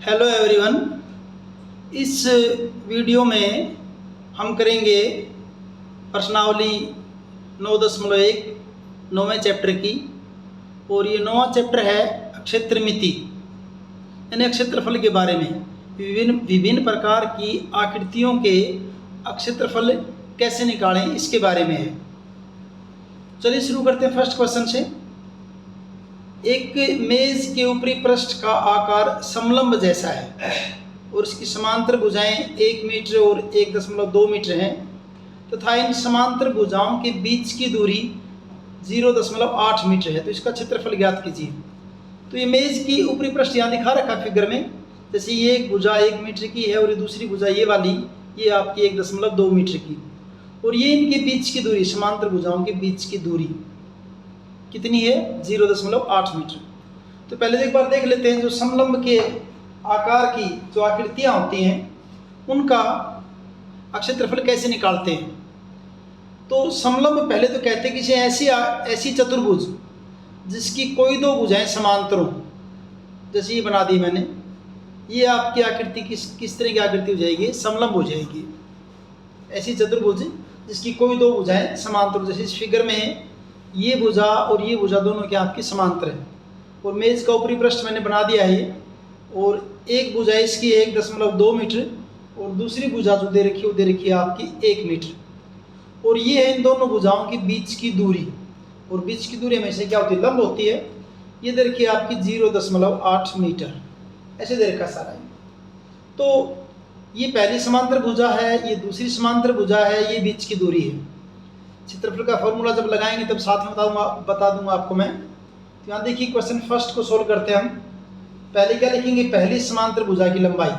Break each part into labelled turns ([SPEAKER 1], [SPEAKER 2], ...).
[SPEAKER 1] Hello everyone. इस video में हम करेंगे प्रश्नावली 9.1 9वें चैप्टर की। और ये 9वां चैप्टर है क्षेत्रमिति यानी क्षेत्रफल के बारे में। विभिन्न प्रकार की आकृतियों के क्षेत्रफल कैसे निकालें इसके बारे में है। चलिए शुरू करते हैं फर्स्ट क्वेश्चन से। एक मेज के ऊपरी पृष्ठ का आकार समलंब जैसा है और इसकी समांतर भुजाएं 1 मीटर और 1.2 मीटर हैं तथा इन समांतर भुजाओं के बीच की दूरी 0.8 मीटर है। तो इसका क्षेत्रफल ज्ञात कीजिए। तो ये मेज की ऊपरी पृष्ठ यहाँ दिखा रखा फिगर में। जैसे ये एक भुजा 1 मीटर की है और ये दूसरी भुजा ये वाली ये आपकी 1.2 मीटर की, और ये इनके बीच की दूरी, समांतर भुजाओं के बीच की दूरी कितनी है? 0.8 मीटर। तो पहले एक बार देख लेते हैं जो समलंब के आकार की जो आकृतियां होती हैं उनका क्षेत्रफल कैसे निकालते हैं। तो समलंब पहले तो कहते हैं कि ऐसी चतुर्भुज जिसकी कोई दो भुजाएं समांतर हो। जैसे ये बना दी मैंने, ये आपकी आकृति किस तरह की आकृति हो जाएगी? समलंब हो जाएगी। ऐसी चतुर्भुज जिसकी कोई दो भुजाएं समांतर हो। जैसे इस फिगर में ये भुजा और ये भुजा दोनों क्या आपकी समांतर है और मेज का ऊपरी पृष्ठ मैंने बना दिया है। और एक भुजा इसकी 1.2 मीटर और दूसरी भुजा जो दे रखी है आपकी 1 मीटर। और ये है इन दोनों भुजाओं के बीच की दूरी, और बीच की दूरी हमेशा क्या होती है? लंब होती है। ये दे रखी है आपकी 0.8 मीटर, ऐसे दे रखा सारा है। तो ये पहली समांतर भुजा है, ये दूसरी समांतर भुजा है, ये बीच की दूरी है। क्षेत्रफल का फॉर्मूला जब लगाएंगे तब साथ में बता दूंगा आपको मैं। तो यहाँ देखिए क्वेश्चन फर्स्ट को सोल्व करते हैं हम। पहले क्या लिखेंगे? पहली समांतर भुजा की लंबाई,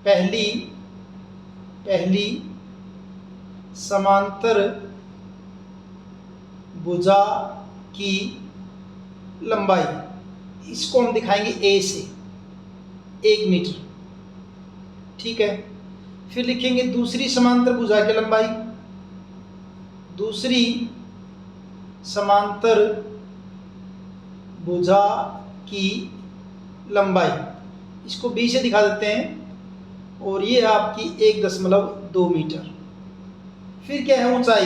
[SPEAKER 1] पहली समांतर भुजा की लंबाई, इसको हम दिखाएंगे ए से 1 मीटर, ठीक है। फिर लिखेंगे दूसरी समांतर भुजा की लंबाई, दूसरी समांतर भुजा की लंबाई, इसको बी से दिखा देते हैं, और ये आपकी 1.2 मीटर। फिर क्या है? ऊंचाई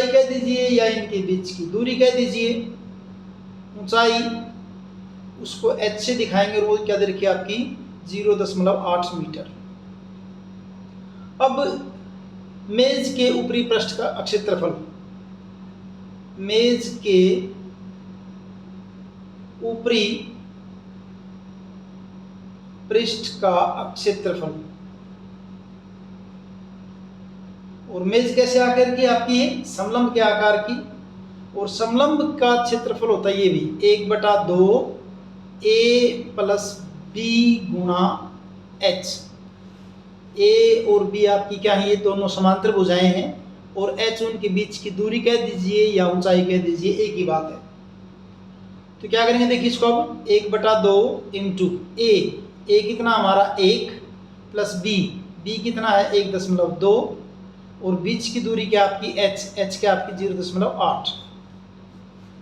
[SPEAKER 1] कह दीजिए या इनके बीच की दूरी कह दीजिए। ऊंचाई उसको h से दिखाएंगे और वो क्या दे रखी है आपकी 0.8 मीटर। अब मेज के ऊपरी पृष्ठ का क्षेत्रफल, मेज के ऊपरी पृष्ठ का क्षेत्रफल। और मेज कैसे आकार की? आपकी है समलंब के आकार की, और समलंब का क्षेत्रफल होता है ये भी 1/2 a प्लस b गुणा h। a और b आपकी क्या है? ये दोनों समांतर भुजाएं हैं, और h उनके बीच की दूरी कह दीजिए या ऊंचाई कह दीजिए, एक ही बात है। तो क्या करेंगे? देखिए इसको अब 1/2 इंटू a कितना हमारा 1 प्लस b कितना है 1.2, और बीच की दूरी क्या आपकी h क्या आपकी 0.8।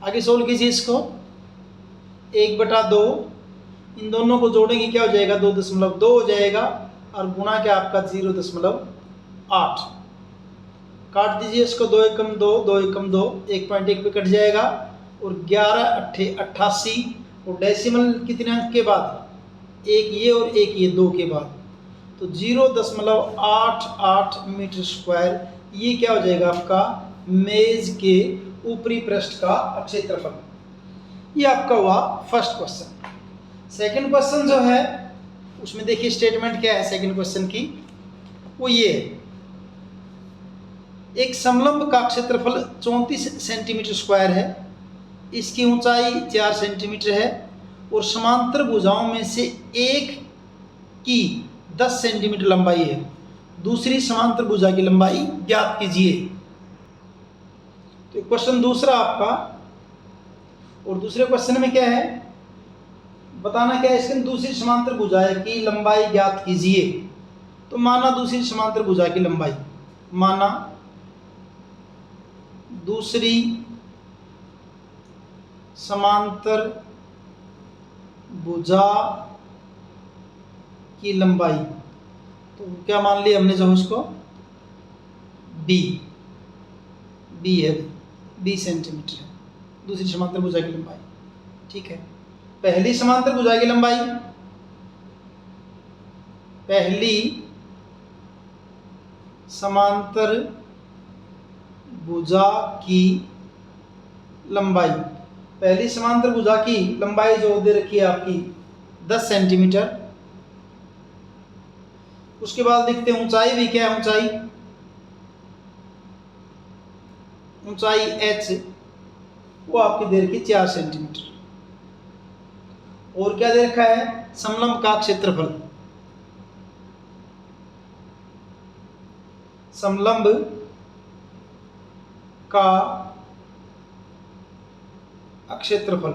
[SPEAKER 1] आगे सोल्व कीजिए इसको। 1/2 इन दोनों को जोड़ेंगे क्या हो जाएगा? 2.2 हो जाएगा, और गुणा क्या आपका 0.8। काट दीजिए इसको, 2 एकम 2, 2 एकम 2, 1.1 पे कट जाएगा, और 11 अट्ठे 88, और डेसिमल कितने अंक के बाद? एक ये और एक ये, 2 के बाद, तो 0.88 मीटर स्क्वायर। ये क्या हो जाएगा आपका? मेज के ऊपरी पृष्ठ का क्षेत्रफल। ये आपका हुआ फर्स्ट क्वेश्चन। सेकंड क्वेश्चन जो है उसमें देखिए स्टेटमेंट क्या है सेकंड क्वेश्चन की, वो ये है। एक समलंब का क्षेत्रफल 34 सेंटीमीटर स्क्वायर है, इसकी ऊंचाई 4 सेंटीमीटर है, और समांतर भुजाओं में से एक की 10 सेंटीमीटर लंबाई है। दूसरी समांतर भुजा की लंबाई ज्ञात कीजिए। तो क्वेश्चन दूसरा आपका, और दूसरे क्वेश्चन में क्या है बताना क्या है? इसके दूसरी समांतर भुजा की लंबाई ज्ञात कीजिए। तो माना दूसरी समांतर भुजा की लंबाई, माना दूसरी समांतर भुजा की लंबाई, तो क्या मान लिया हमने जो उसको बी है, 20 सेंटीमीटर है दूसरी समांतर भुजा की लंबाई। ठीक है, पहली समांतर भुजा की लंबाई, पहली समांतर भुजा की लंबाई, पहली समांतर भुजा की लंबाई जो दे रखी है आपकी 10 सेंटीमीटर। उसके बाद देखते हैं ऊंचाई भी क्या है, ऊंचाई h वो आपकी दे रखी 4 सेंटीमीटर। और क्या दे रखा है, समलंब का क्षेत्रफल, समलंब का क्षेत्रफल,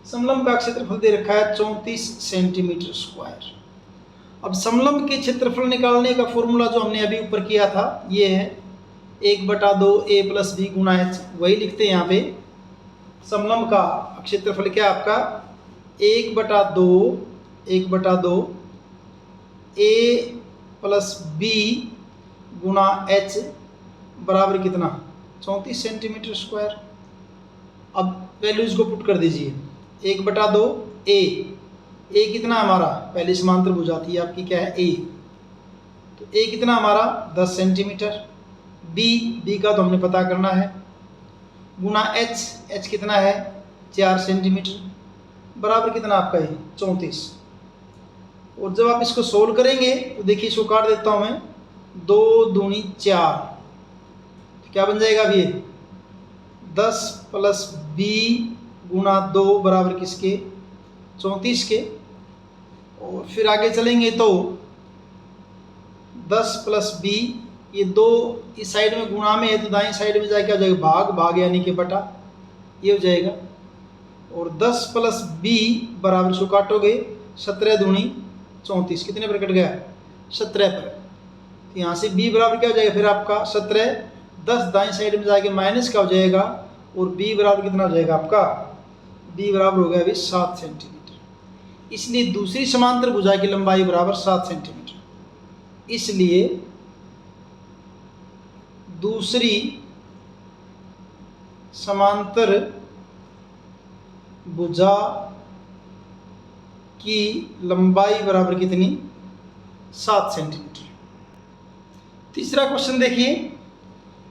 [SPEAKER 1] समलंब का क्षेत्रफल दे रखा है 34 सेंटीमीटर स्क्वायर। अब समलंब के क्षेत्रफल निकालने का फॉर्मूला जो हमने अभी ऊपर किया था ये है 1/2 a प्लस बी गुणा h, वही लिखते हैं यहाँ पे। समलंब का क्षेत्रफल क्या आपका 1/2 a प्लस बी गुणा h बराबर कितना 34 सेंटीमीटर स्क्वायर। अब वैल्यूज को पुट कर दीजिए, 1/2 a कितना हमारा, पहली समांतर भुजा थी आपकी क्या है a, तो a कितना हमारा 10 सेंटीमीटर, b का तो हमने पता करना है, गुना h कितना है 4 सेंटीमीटर, बराबर कितना आपका ये 34। और जब आप इसको सोल्व करेंगे तो देखिए इसको काट देता हूँ मैं, 2 दूनी 4, तो क्या बन जाएगा अभी 10 प्लस b गुना 2 बराबर किसके 34 के। और फिर आगे चलेंगे तो 10 प्लस b, ये 2 इस साइड में गुणा में है तो दाएं साइड में जाके क्या हो जाएगा भाग यानी कि बटा, ये हो जाएगा। और 10 प्लस b बराबर इसको काटोगे 17 दूनी 34, कितने पर कट गया 17 पर, तो यहाँ से b बराबर क्या हो जाएगा फिर आपका 17, 10 दाएं साइड में जाके माइनस का हो जाएगा और b बराबर कितना हो जाएगा आपका, b बराबर हो गया अभी 7 सेंटीमीटर। इसलिए दूसरी समांतर भुजा की लंबाई बराबर 7 सेंटीमीटर। इसलिए दूसरी समांतर भुजा की लंबाई बराबर कितनी 7 सेंटीमीटर। तीसरा क्वेश्चन देखिए,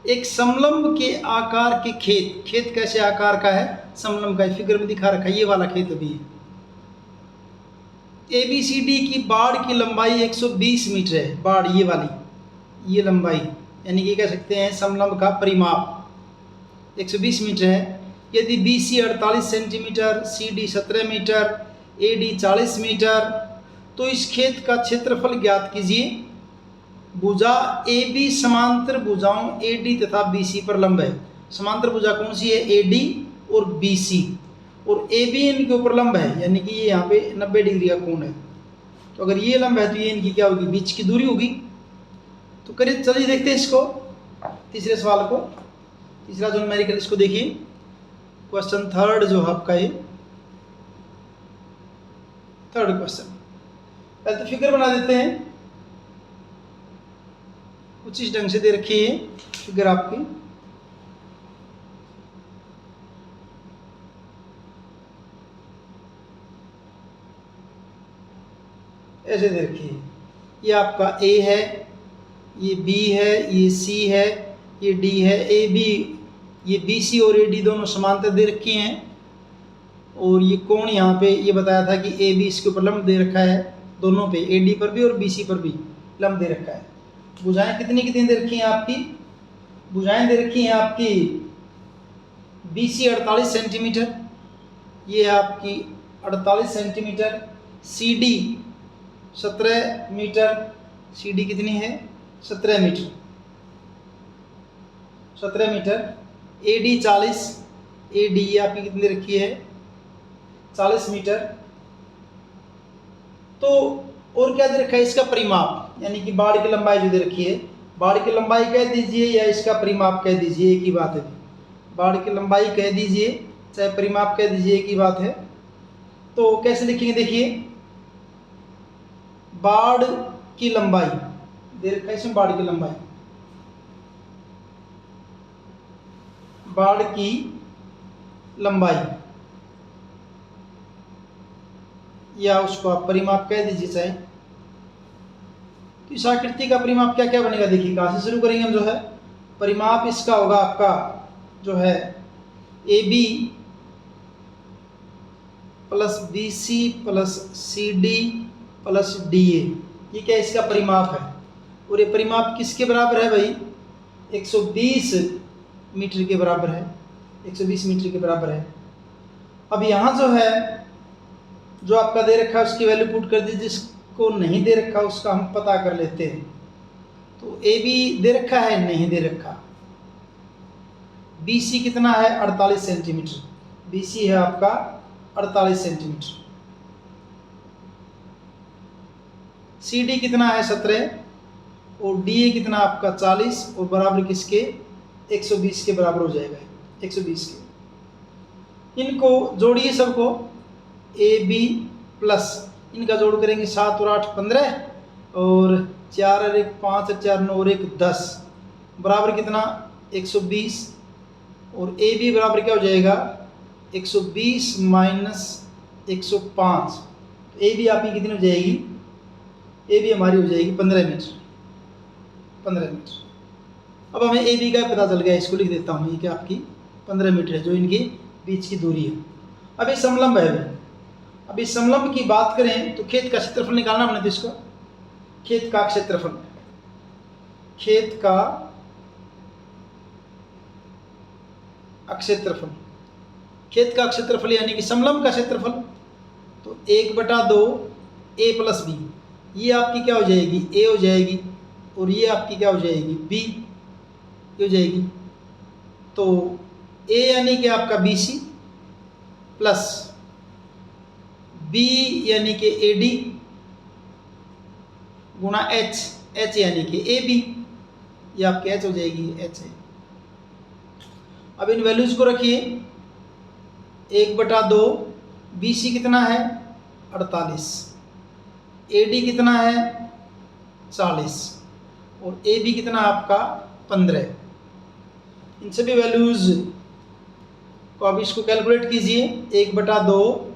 [SPEAKER 1] एक समलंब के आकार के खेत कैसे आकार का है, समलंब का फिगर में दिखा रखा है, ये वाला खेत भी है। ABCD की बाड़ की लंबाई 120 मीटर है, बाड़ ये वाली, ये लंबाई यानी कि कह सकते हैं समलंब का परिमाप 120 मीटर है। यदि BC 48 centimetre, CD 17 metre, AD 40 metre, तो इस खेत का क्षेत्रफल ज्ञात कीजिए। भुजा AB समांतर भुजाओं AD तथा BC पर लंब है। समांतर भुजा कौन सी है, AD और BC, और AB इनके ऊपर लंब है, यानी कि ये यहाँ पे 90 डिग्री का कोण है। तो अगर ये लंब है तो ये इनकी क्या होगी, बीच की दूरी होगी। तो करिए चलिए देखते हैं इसको, तीसरे सवाल को, तीसरा जो न्यूमेरिकल, इसको देखिए क्वेश्चन थर्ड जो आपका ये थर्ड क्वेश्चन। पहले तो फिगर बना देते हैं, कुछ इस ढंग से दे रखी है फिगर आपकी। ऐसे दे रखी है, ये आपका A है, ये B है, ये C है, ये D है, AB, ये BC और AD दोनों समांतर दे रखी हैं। और ये कोण यहाँ पे ये बताया था कि AB इसके ऊपर लंब दे रखा है, दोनों पे AD पर भी और BC पर भी लंब दे रखा है। भुजाएं कितनी कितनी दे रखी हैं आपकी, भुजाएं दे रखी हैं आपकी BC 48 सेंटीमीटर, ये आपकी 48 सेंटीमीटर, CD 17 मीटर, CD कितनी है 17 मीटर, 17 मीटर, AD 40, AD आपकी कितनी रखी है 40 मीटर। तो और क्या दे रखा है, इसका परिमाप, यानी कि बाड़ की लंबाई जो दे रखी है, बाड़ की लंबाई कह दीजिए या इसका परिमाप कह दीजिए, एक ही बात है। बाड़ की लंबाई कह दीजिए चाहे परिमाप कह दीजिए, एक ही बात है। तो कैसे लिखेंगे देखिए, बाड़ की लंबाई दे रखा है इसमें, बाड़ की लंबाई, बाड़ की लंबाई, या उसको आप परिमाप कह दीजिए चाहे। तो इस आकृति का परिमाप क्या क्या बनेगा, देखिए कहाँ से शुरू करेंगे हम। जो है परिमाप इसका होगा आपका जो है AB plus BC plus CD plus DA, ये क्या इसका परिमाप है। और ये परिमाप किसके बराबर है भाई, 120 मीटर के बराबर है, 120 मीटर के बराबर है। अब यहाँ जो है जो आपका दे रखा है उसकी वैल्यू पुट कर दीजिए, जिसको नहीं दे रखा उसका हम पता कर लेते हैं। तो AB दे रखा है, नहीं दे रखा। BC कितना है, 48 सेंटीमीटर, BC है आपका 48 सेंटीमीटर। CD कितना है, 17, और DA कितना आपका 40, और बराबर किसके, 120 के बराबर हो जाएगा, 120 के। इनको जोड़िए सबको, AB प्लस इनका जोड़ करेंगे 7 और 8 15, और 4 और 1 5 और 4 9 और 1 10, बराबर कितना 120। और AB बराबर क्या हो जाएगा, 120 माइनस 105। तो AB आपकी कितनी हो जाएगी, AB हमारी हो जाएगी 15 मीटर, 15 मीटर। अब हमें AB का पता चल गया, इसको लिख देता हूँ, ये क्या आपकी 15 मीटर है जो इनके बीच की दूरी है। अब ये समलंब है भाई। अब इस समलंब की बात करें तो खेत का क्षेत्रफल निकालना हमने, तो इसको खेत का क्षेत्रफल, खेत का क्षेत्रफल, खेत का क्षेत्रफल यानी कि समलंब का क्षेत्रफल। तो 1/2 A प्लस B, ये आपकी क्या हो जाएगी, A हो जाएगी, और ये आपकी क्या हो जाएगी, B हो जाएगी। तो A यानी कि आपका BC प्लस B यानी कि AD गुणा H यानी कि AB, ये आपकी H हो जाएगी, H है। अब इन वैल्यूज को रखिए, 1/2 BC कितना है 48, AD कितना है 40, और AB कितना आपका 15। इन सभी वैल्यूज को अब इसको कैलकुलेट कीजिए, 1/2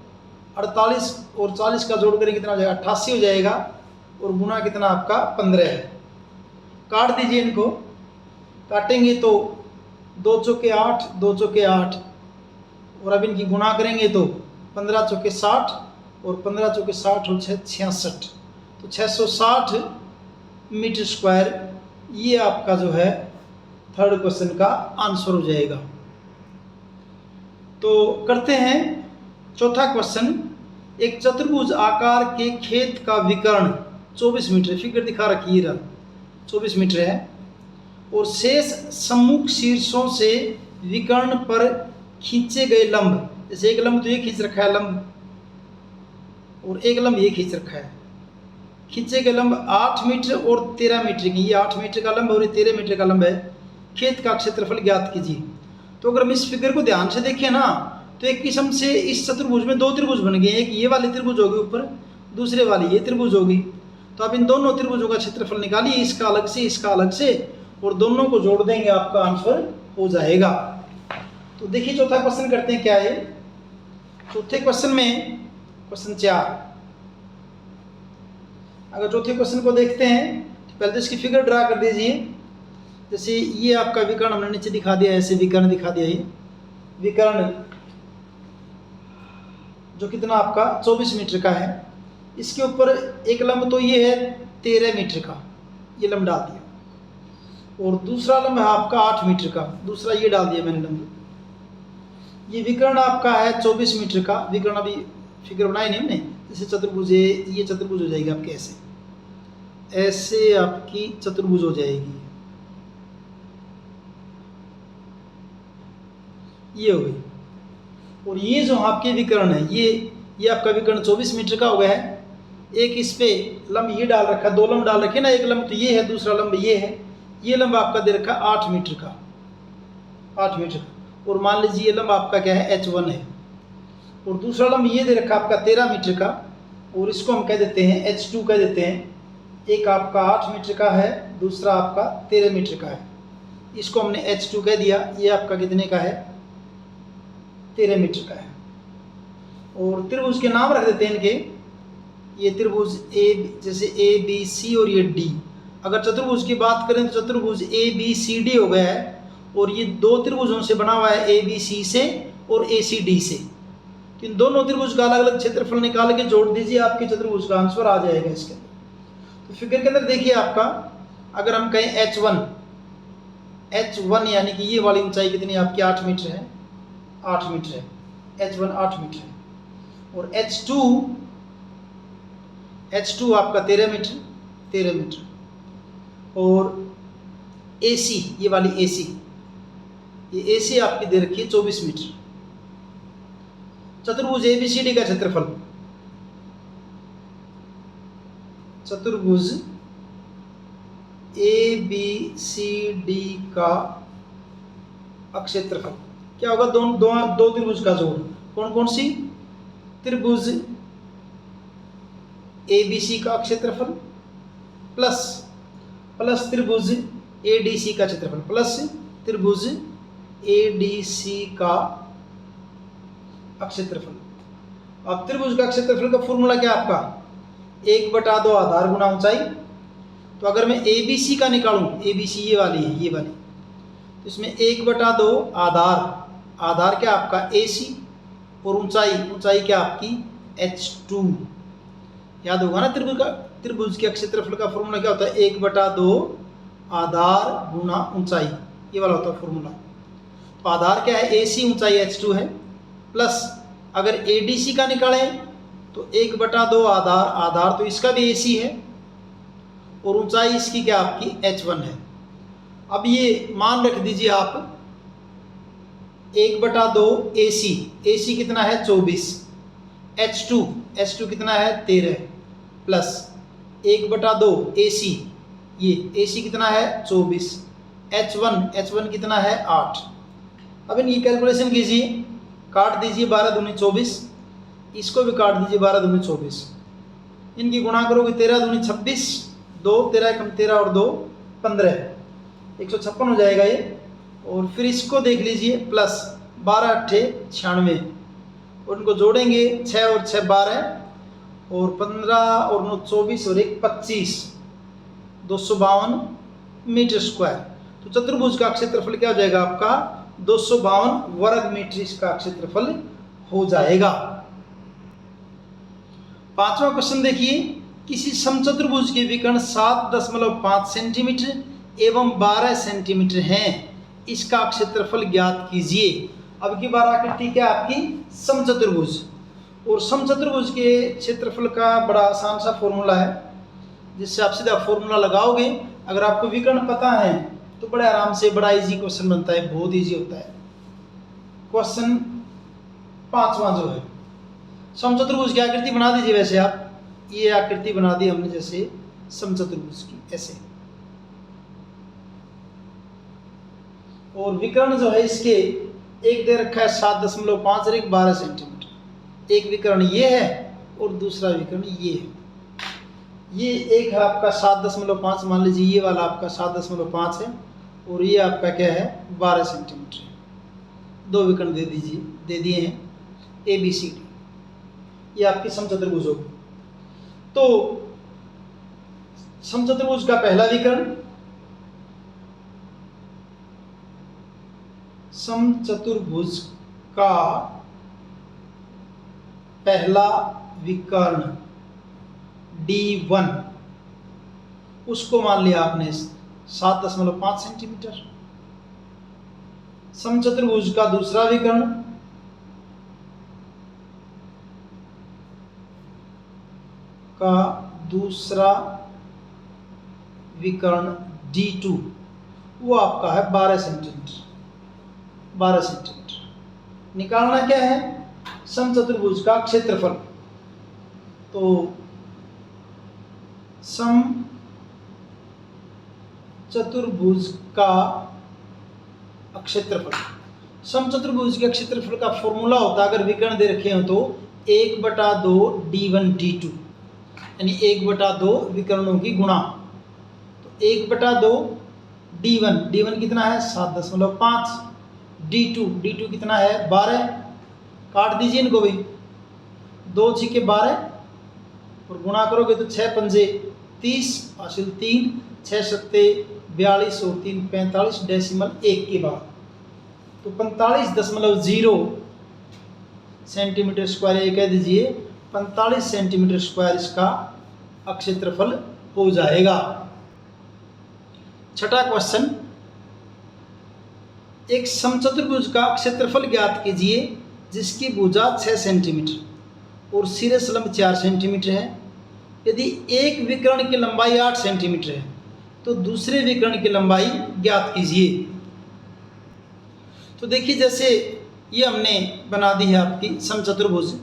[SPEAKER 1] 48 और 40 का जोड़ करें कितना हो जाएगा, 88 हो जाएगा, और गुना कितना आपका 15 है। काट दीजिए इनको, काटेंगे तो 2 चौके 8, 2 चौके 8, और अब इनकी गुणा करेंगे तो 15 चौके 60, और 15 चौके 60 और 66, तो 660 मीटर स्क्वायर, ये आपका जो है थर्ड क्वेश्चन का आंसर हो जाएगा। तो करते हैं चौथा क्वेश्चन। एक चतुर्भुज आकार के खेत का विकर्ण 24 मीटर, फिगर दिखा रखी है 24 मीटर है, और शेष सम्मुख शीर्षों से विकर्ण पर खींचे गए लंब, जैसे एक लंब तो ये खींच रखा है लंब, और एक लंब ये खींच रखा है, खींचे गए लंब 8 मीटर और 13 मीटर की, ये 8 मीटर का लंब और ये 13 मीटर का लंब है। खेत का क्षेत्रफल ज्ञात कीजिए। तो अगर हम इस फिगर को ध्यान से देखें ना, तो एक किस्म से इस चतुर्भुज में 2 त्रिभुज बन गए, एक ये वाली त्रिभुज होगी ऊपर, दूसरे वाली ये त्रिभुज होगी। तो आप इन दोनों त्रिभुजों का क्षेत्रफल निकालिए, इसका अलग से, इसका अलग से, और दोनों को जोड़ देंगे, आपका आंसर हो जाएगा। तो देखिए चौथा क्वेश्चन करते हैं क्या है। चौथे क्वेश्चन में क्वेश्चन 4, अगर चौथे क्वेश्चन को देखते हैं तो पहले तो इसकी फिगर ड्रा कर दीजिए। जैसे ये आपका विकर्ण हमने नीचे दिखा दिया, ऐसे विकर्ण दिखा दिया, ये विकर्ण जो कितना आपका 24 मीटर का है, इसके ऊपर एक लंब तो ये है 13 मीटर का, ये लंब डाल दिया, और दूसरा लंब है आपका 8 मीटर का, दूसरा ये डाल दिया मैंने लंब। ये विकर्ण आपका है 24 मीटर का विकर्ण, अभी फिगर बनाई नहीं हमने। जैसे चतुर्भुज, ये चतुर्भुज हो जाएगी आपके ऐसे, ऐसे आपकी चतुर्भुज हो जाएगी, ये हो गई। और ये जो आपके विकर्ण है, ये आपका विकर्ण 24 मीटर का हो गया है। एक इस पे लंब ये डाल रखा, 2 लंब डाल रखे ना, एक लंब तो ये है, दूसरा लंब ये है। ये लंब आपका दे रखा 8 मीटर का, 8 मीटर, और मान लीजिए ये लंब आपका क्या है, H1 है, और दूसरा लंब ये दे रखा आपका 13 मीटर का, और इसको हम कह देते हैं H2 कह देते हैं। एक आपका 8 मीटर का है, दूसरा आपका 13 मीटर का है। इसको हमने H2 कह दिया। ये आपका कितने का है? 13 मीटर का है। और त्रिभुज के नाम रख देते हैं इनके। ये त्रिभुज ए, जैसे ए बी सी और ये डी। अगर चतुर्भुज की बात करें तो चतुर्भुज ए बी सी डी हो गया है। और ये दो त्रिभुजों से बना हुआ है, ए बी सी से और ए सी डी से। तो इन दोनों त्रिभुज का अलग अलग क्षेत्रफल निकाल के जोड़ दीजिए, आपके चतुर्भुज का आंसर आ जाएगा इसके अंदर। तो फिगर के अंदर देखिए आपका, अगर हम कहें H1 यानी कि ये वाली ऊंचाई कितनी आपकी 8 मीटर है, 8 मीटर है। H1 8 मीटर है। और H2 आपका 13 मीटर। और AC, ये वाली AC, ये AC आपकी दे रखी है 24 मीटर। चतुर्भुज ABCD का क्षेत्रफल, चतुर्भुज ABCD का क्षेत्रफल क्या होगा? दो त्रिभुज का जोड़। कौन कौन सी? त्रिभुज ABC का क्षेत्रफल प्लस त्रिभुज ADC का क्षेत्रफल प्लस त्रिभुज ADC का क्षेत्रफल। अब त्रिभुज का क्षेत्रफल का फॉर्मूला क्या आपका? 1/2 आधार गुना ऊंचाई। तो अगर मैं ABC का निकालूं, ABC ये वाली है, ये वाली, तो इसमें 1/2 आधार क्या आपका AC, और ऊंचाई क्या आपकी H2। याद होगा ना त्रिभुज के क्षेत्रफल का फॉर्मूला क्या होता है? 1/2 आधार गुना ऊंचाई, ये वाला होता है फॉर्मूला। तो आधार क्या है? AC, ऊंचाई H2 है। प्लस अगर ADC का निकालें तो 1/2 आधार तो इसका भी AC है, और ऊंचाई इसकी क्या आपकी H1 है। अब ये मान रख दीजिए आप 1/2 AC कितना है? 24। H2 कितना है? 13 प्लस 1/2 AC, ये AC कितना है? 24। H1 कितना है? 8। अब इनकी कैलकुलेशन कीजिए, काट दीजिए 12 दूनी 24, इसको भी काट दीजिए 12 दूनी 24। इनकी गुणा करोगे 13 दूनी 26, 2 13 कम 13 और 2 15, 156 हो जाएगा ये। और फिर इसको देख लीजिए, प्लस 12 8 96, और उनको जोड़ेंगे 6 और 6 12, और 15 और 9 24 और 1 25, 252 मीटर स्क्वायर। तो चतुर्भुज का क्षेत्रफल क्या हो जाएगा आपका? 252 वर्ग मीटर इसका क्षेत्रफल हो जाएगा। पांचवा क्वेश्चन देखिए, किसी समचतुर्भुज के विकर्ण 7.5 सेंटीमीटर एवं 12 सेंटीमीटर हैं, इसका क्षेत्रफल ज्ञात कीजिए। अब की बार आकृति क्या आपकी? समचतुर्भुज। और समचतुर्भुज के क्षेत्रफल का बड़ा आसान सा फॉर्मूला है, जिससे आप सीधा फॉर्मूला लगाओगे। अगर आपको विकर्ण पता है तो बड़े आराम से बड़ा इजी क्वेश्चन बनता है, बहुत इजी होता है। क्वेश्चन 5वां जो है, समचतुर्भुज की आकृति बना दीजिए। वैसे आप ये आकृति बना दी हमने जैसे समचतुर्भुज की, ऐसे। और विकर्ण जो है इसके एक दे रखा है 7.5 और एक 12 सेंटीमीटर। एक विकर्ण ये है और दूसरा विकर्ण ये है। ये एक है आपका 7.5, मान लीजिए ये वाला आपका 7.5 है, और ये आपका क्या है? 12 सेंटीमीटर है। दो विकर्ण दे दिए हैं ABCD। ये आपकी समचतुर्भुज होगी। तो समचतुर्भुज का पहला विकर्ण, समचतुर्भुज का पहला विकर्ण D1, उसको मान लिया आपने 7.5 सेंटीमीटर। समचतुर्भुज का दूसरा विकर्ण D2, वो आपका है 12 सेंटीमीटर। 12 सेंटीमीटर। निकालना क्या है? समचतुर्भुज का क्षेत्रफल। तो समचतुर्भुज का क्षेत्रफल, समचतुर्भुज के क्षेत्रफल का फॉर्मूला होता है, अगर विकर्ण दे रखे हो तो 1/2 D1 D2, यानी 1/2 विकर्णों की गुणा। तो 1/2 D1 कितना है 7.5, D2 कितना है 12। काट दीजिए इनको भी, 2 छीके 12 और गुणा करोगे तो 6 पंजे 30, हासिल 3, 6 सत्ते 42 और 3 45, डेसिमल 1 के बाद तो 45.0 सेंटीमीटर स्क्वायर, ये कह दीजिए 45 सेंटीमीटर स्क्वायर इसका अक्षेत्रफल हो जाएगा। छठा क्वेश्चन, एक समचतुर्भुज का क्षेत्रफल ज्ञात कीजिए जिसकी भुजा 6 सेंटीमीटर और शीर्ष लंब 4 सेंटीमीटर है। यदि एक विकर्ण की लंबाई 8 सेंटीमीटर है तो दूसरे विकर्ण की लंबाई ज्ञात कीजिए। तो देखिए, जैसे ये हमने बना दी है आपकी समचतुर्भुज,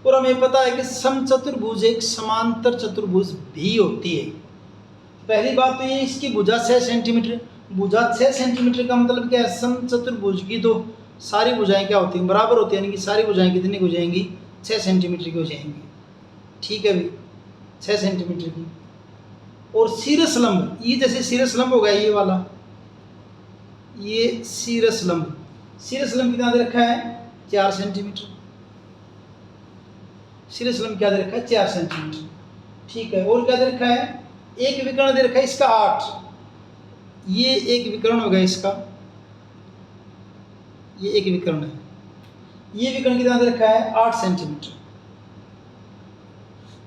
[SPEAKER 1] और हमें पता है कि समचतुर्भुज एक समांतर चतुर्भुज भी होती है। पहली बात तो ये, इसकी भुजा 6 सेंटीमीटर। भुजा 6 सेंटीमीटर का मतलब क्या है, समचतुर्भुज की तो सारी भुजाएं क्या होती हैं, बराबर होती है, यानी कि सारी भुजाएं कितनी की हो जाएंगी, 6 सेंटीमीटर की हो जाएंगी। ठीक है भाई, 6 सेंटीमीटर की। और शीर्ष लंब, ये जैसे शीर्ष लंब हो गया ये वाला, ये शीर्ष लंब कितना दे रखा है 4 सेंटीमीटर। शीर्ष लंब क्या दे रखा है 4 सेंटीमीटर। ठीक है, और क्या दे रखा है, एक विकर्ण दे रखा है इसका 8, ये एक विकर्ण हो गया इसका, ये एक विकर्ण है, ये विकर्ण कितना दे रखा है 8 सेंटीमीटर।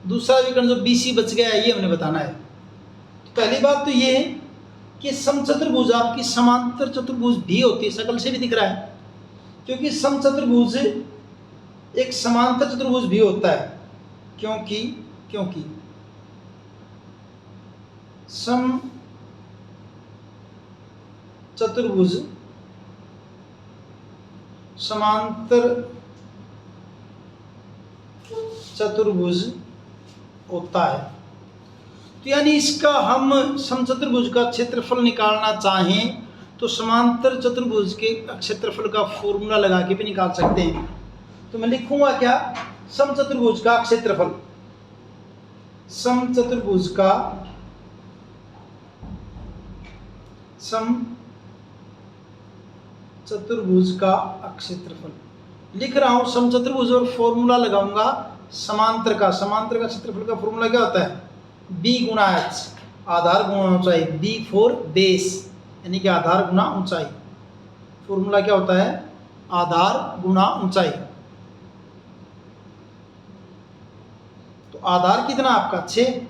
[SPEAKER 1] दूसरा विकर्ण जो BC बच गया है ये हमने बताना है। तो पहली बात तो ये है कि समचतुर्भुज आपकी समांतर चतुर्भुज भी होती है, शकल से भी दिख रहा है, क्योंकि समचतुर्भुज एक समांतर चतुर्भुज भी होता है, क्योंकि समचतुर्भुज समांतर चतुर्भुज होता है। तो यानी इसका हम समचतुर्भुज का क्षेत्रफल निकालना चाहें तो समांतर चतुर्भुज के क्षेत्रफल का फॉर्मूला लगा के भी निकाल सकते हैं। तो मैं लिखूंगा क्या, समचतुर्भुज का क्षेत्रफल, समचतुर्भुज का क्षेत्रफल लिख रहा हूं। समचतुर्भुज और फॉर्मूला लगाऊंगा समांतर का क्षेत्रफल का फॉर्मूला क्या होता है, B गुणा H, आधार गुणा ऊंचाई, B फॉर बेस, यानी कि आधार गुणा ऊंचाई। फॉर्मूला क्या होता है, आधार गुणा ऊंचाई। तो आधार कितना आपका 6,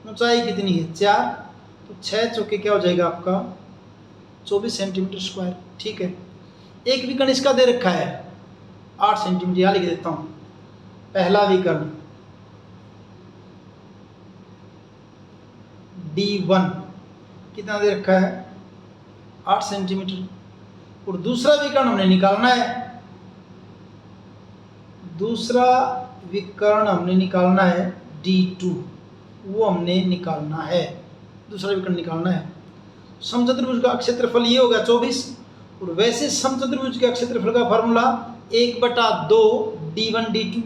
[SPEAKER 1] ऊंचाई कितनी है 4, तो 6 चौके क्या हो जाएगा आपका 24 सेंटीमीटर स्क्वायर। ठीक है, एक विकर्ण इसका दे रखा है 8 सेंटीमीटर, यहाँ लिख देता हूँ। पहला विकर्ण D1 कितना दे रखा है 8 सेंटीमीटर, और दूसरा विकर्ण हमने निकालना है, दूसरा विकर्ण हमने निकालना है D2, वो हमने निकालना है, दूसरा विकर्ण निकालना है। समचतुर्भुज का क्षेत्रफल ये होगा 24, और वैसे समचतुर्भुज के क्षेत्रफल का फॉर्मूला 1/2 D1 D2,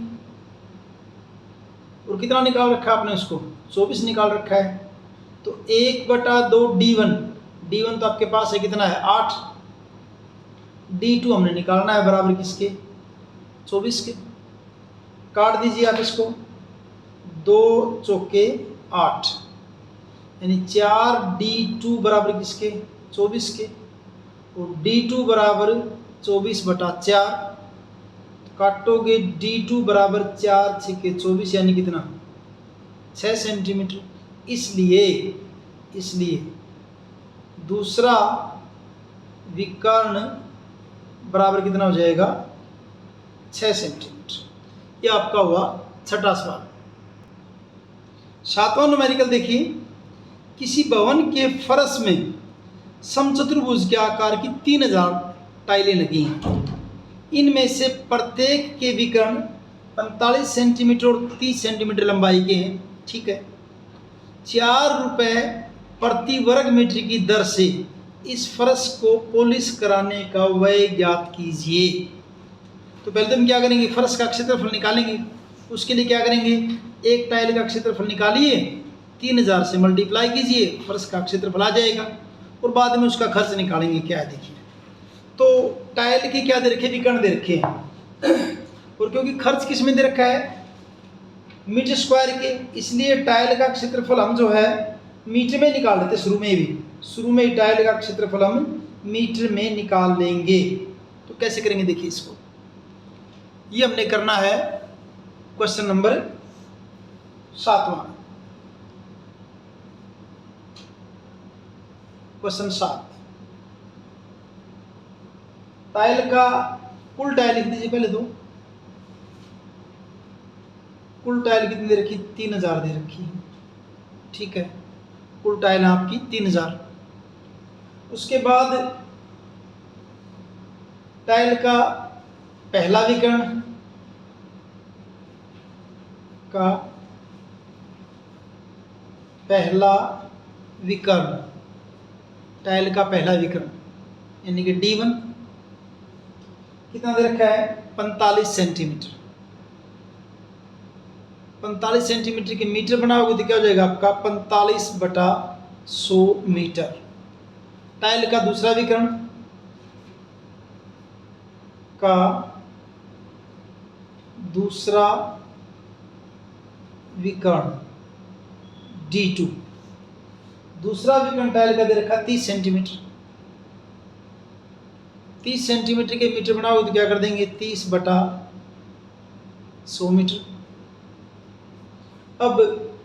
[SPEAKER 1] और कितना निकाल रखा है आपने उसको 24 निकाल रखा है। तो 1/2 D1 तो आपके पास है कितना है 8, D2 हमने निकालना है बराबर किसके 24 के। काट दीजिए आप इसको, 2 चौके 8, यानी 4 D2 बराबर किसके 24 के, और D2 बराबर 24/4, काटोगे D2 बराबर 4 छके 24, यानी कितना 6 सेंटीमीटर। इसलिए दूसरा विकर्ण बराबर कितना हो जाएगा 6 सेंटीमीटर। ये आपका हुआ छठा सवाल। सातवां न्यूमेरिकल देखिए, किसी भवन के फर्श में समचतुर्भुज के आकार की 3000 टाइलें लगी हैं। इनमें से प्रत्येक के विकर्ण 45 सेंटीमीटर और 30 सेंटीमीटर लंबाई के हैं। ठीक है, 4 रुपये प्रति वर्ग मीटर की दर से इस फर्श को पॉलिश कराने का व्यय ज्ञात कीजिए। तो पहले तो हम क्या करेंगे, फर्श का क्षेत्रफल निकालेंगे। उसके लिए क्या करेंगे, एक टाइल का क्षेत्रफल निकालिए, 3000 से मल्टीप्लाई कीजिए, फर्श का क्षेत्रफल आ जाएगा, और बाद में उसका खर्च निकालेंगे क्या है देखिए। तो टाइल की क्या दे रखे, विकर्ण दे रखे हैं, और क्योंकि खर्च किस में दे रखा है, मीटर स्क्वायर के, इसलिए टाइल का क्षेत्रफल हम जो है मीटर में निकाल लेते, शुरू में ही टाइल का क्षेत्रफल हम मीटर में निकाल लेंगे। तो कैसे करेंगे देखिए इसको, ये हमने करना है क्वेश्चन नंबर 7वां। क्वेश्चन 7, टाइल का कुल टाइल लिख दीजिए पहले तो। कुल टाइल कितनी दे रखी, 3000 दे रखी है, ठीक है, कुल टाइल आपकी 3000। उसके बाद टाइल का पहला विकर्ण का पहला विकर्ण, टाइल का पहला विकर्ण यानी कि D1 कितना दे रखा है, 45 सेंटीमीटर। 45 सेंटीमीटर के मीटर बनाओगे तो क्या हो जाएगा आपका 45/100 मीटर। टाइल का दूसरा विकर्ण का दूसरा विकर्ण D2, दूसरा विकर्ण टाइल का दे रखा 30 सेंटीमीटर। 30 सेंटीमीटर के मीटर बनाओगे तो क्या कर देंगे, 30/100 मीटर। अब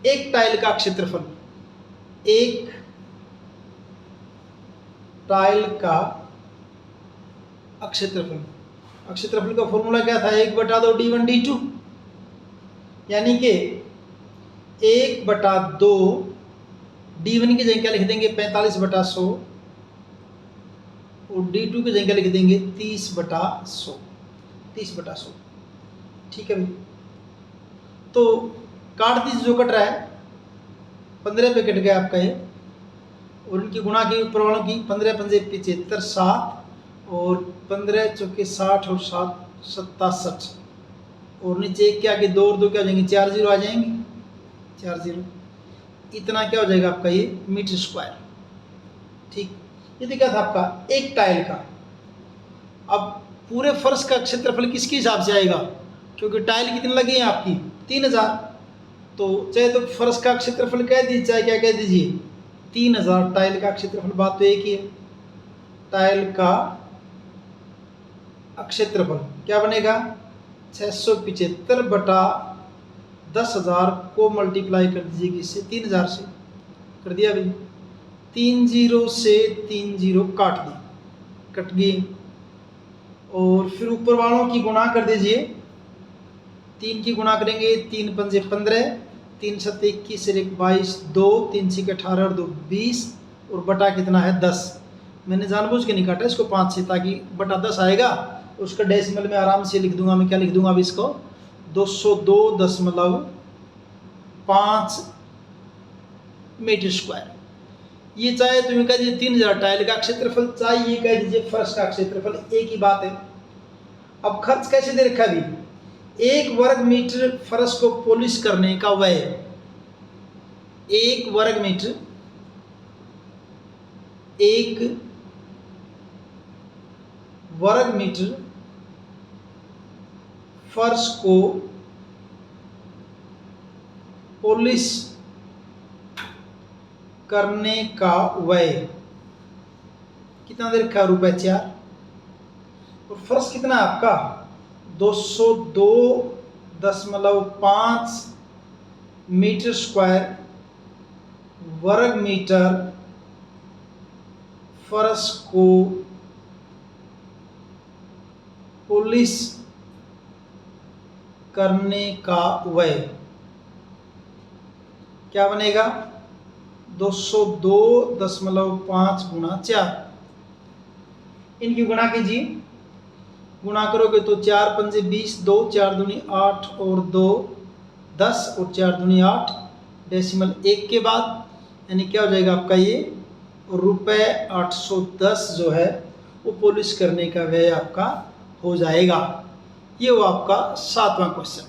[SPEAKER 1] एक टाइल का क्षेत्रफल, एक टाइल का क्षेत्रफल का फॉर्मूला क्या था, 1/2 D1 D2, यानी कि 1/2 D1 की जगह क्या लिख देंगे 45/100, और D2 की जगह लिख देंगे 30/100, 30/100, ठीक है भाई। तो काट दीजिए, जो कट रहा है 15 पे कट गया आपका ये, और इनकी गुणा की ऊपर वालों की, 15 पंजे 75, 7 और 15 चौके 60 और 7 67, और नीचे एक क्या, 2 और 2 क्या हो जाएंगे, 4 0 आ जाएंगे, 4 0, इतना क्या हो जाएगा आपका ये मीटर स्क्वायर, ठीक। ये तो क्या था आपका एक टाइल का। अब पूरे फर्श का क्षेत्रफल किसके हिसाब से आएगा, क्योंकि टाइल कितनी लगी है आपकी 3000, तो चाहे तो फर्श का क्षेत्रफल कह दीजिए, चाहे क्या कह दीजिए 3000 टाइल का क्षेत्रफल, बात तो एक ही है। टाइल का क्षेत्रफल क्या बनेगा, 675/10,000 को मल्टीप्लाई कर दीजिए इससे 3000 से, कर दिया भाई, 3 0 से 3 0 कट गई, और फिर ऊपर वालों की गुणा कर दीजिए, 3 की गुणा करेंगे, 3 पंजे 15, 3 7 21 और 1 22, 2 3 6 18 और 2 20, और बटा कितना है 10। मैंने जानबूझ के नहीं काटा इसको 5 से, ताकि बटा 10 आएगा, उसका डेसिमल में आराम से लिख दूंगा। मैं क्या लिख दूंगा अब इसको, 202.5 मीटर स्क्वायर। ये चाहे तुम्हें कह दीजिए 3000 टाइल का क्षेत्रफल, चाहे ये कह दीजिए फर्श का क्षेत्रफल, एक ही बात है। अब खर्च कैसे दे रखा है, 1 वर्ग मीटर फर्श को पॉलिश करने का व्यय, 1 वर्ग मीटर, 1 वर्ग मीटर फर्श को पॉलिश करने का व्यय कितना दे रखा है, ₹4। और फर्श कितना है आपका 202.5 मीटर स्क्वायर, वर्ग मीटर फर्श को पॉलिश करने का व्यय क्या बनेगा, 202.5 गुणा 4। इनकी गुणा कीजिए, गुणा करोगे तो 4 पंजे 20, 2 4 दूनी 8 और 2 10 और 4 दूनी 8, डेसिमल 1 के बाद, यानी क्या हो जाएगा आपका ये ₹810 जो है वो पॉलिश करने का व्यय आपका हो जाएगा। ये वो आपका 7वां क्वेश्चन।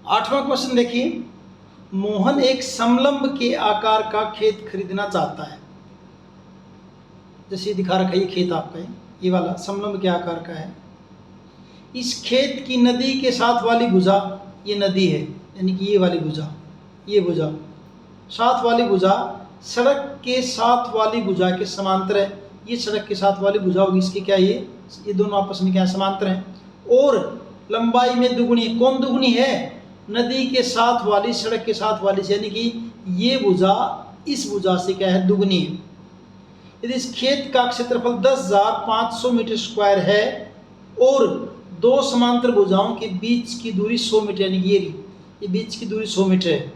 [SPEAKER 1] 8वां क्वेश्चन देखिए, मोहन एक समलंब के आकार का खेत खरीदना चाहता है। जैसे दिखा रखा है ये खेत आपका है, ये वाला समलंब के आकार का है। इस खेत की नदी के साथ वाली भुजा, ये नदी है यानी कि ये वाली भुजा, ये भुजा साथ वाली भुजा सड़क के साथ वाली भुजा के समांतर है। ये सड़क के साथ वाली भुजा होगी, इसकी क्या ये दोनों आपस में क्या समांतर हैं, और लंबाई में दुगुनी। कौन दुगुनी है? नदी के साथ वाली सड़क के साथ वाली से, यानी कि ये भुजा इस भुजा से क्या है, दुगुनी है। यदि इस खेत का क्षेत्रफल 10,500 मीटर स्क्वायर है और दो समांतर भुजाओं के बीच की दूरी 100 मीटर, यानी कि ये बीच की दूरी 100 मीटर है,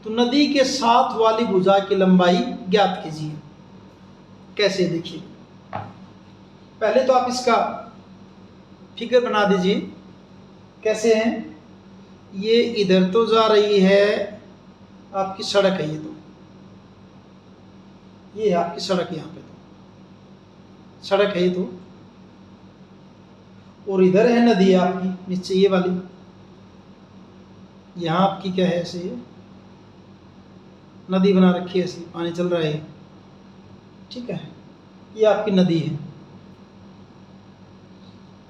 [SPEAKER 1] तो नदी के साथ वाली भुजा की लंबाई ज्ञात कीजिए। कैसे? देखिए, पहले तो आप इसका फिगर बना दीजिए। कैसे है? ये इधर तो जा रही है आपकी सड़क है, ये आपकी सड़क है, यहाँ पे तो सड़क है ये तो, और इधर है नदी आपकी नीचे ये वाली, यहाँ आपकी क्या है, ऐसे नदी बना रखी है, ऐसे पानी चल रहा है, ठीक है, ये आपकी नदी है।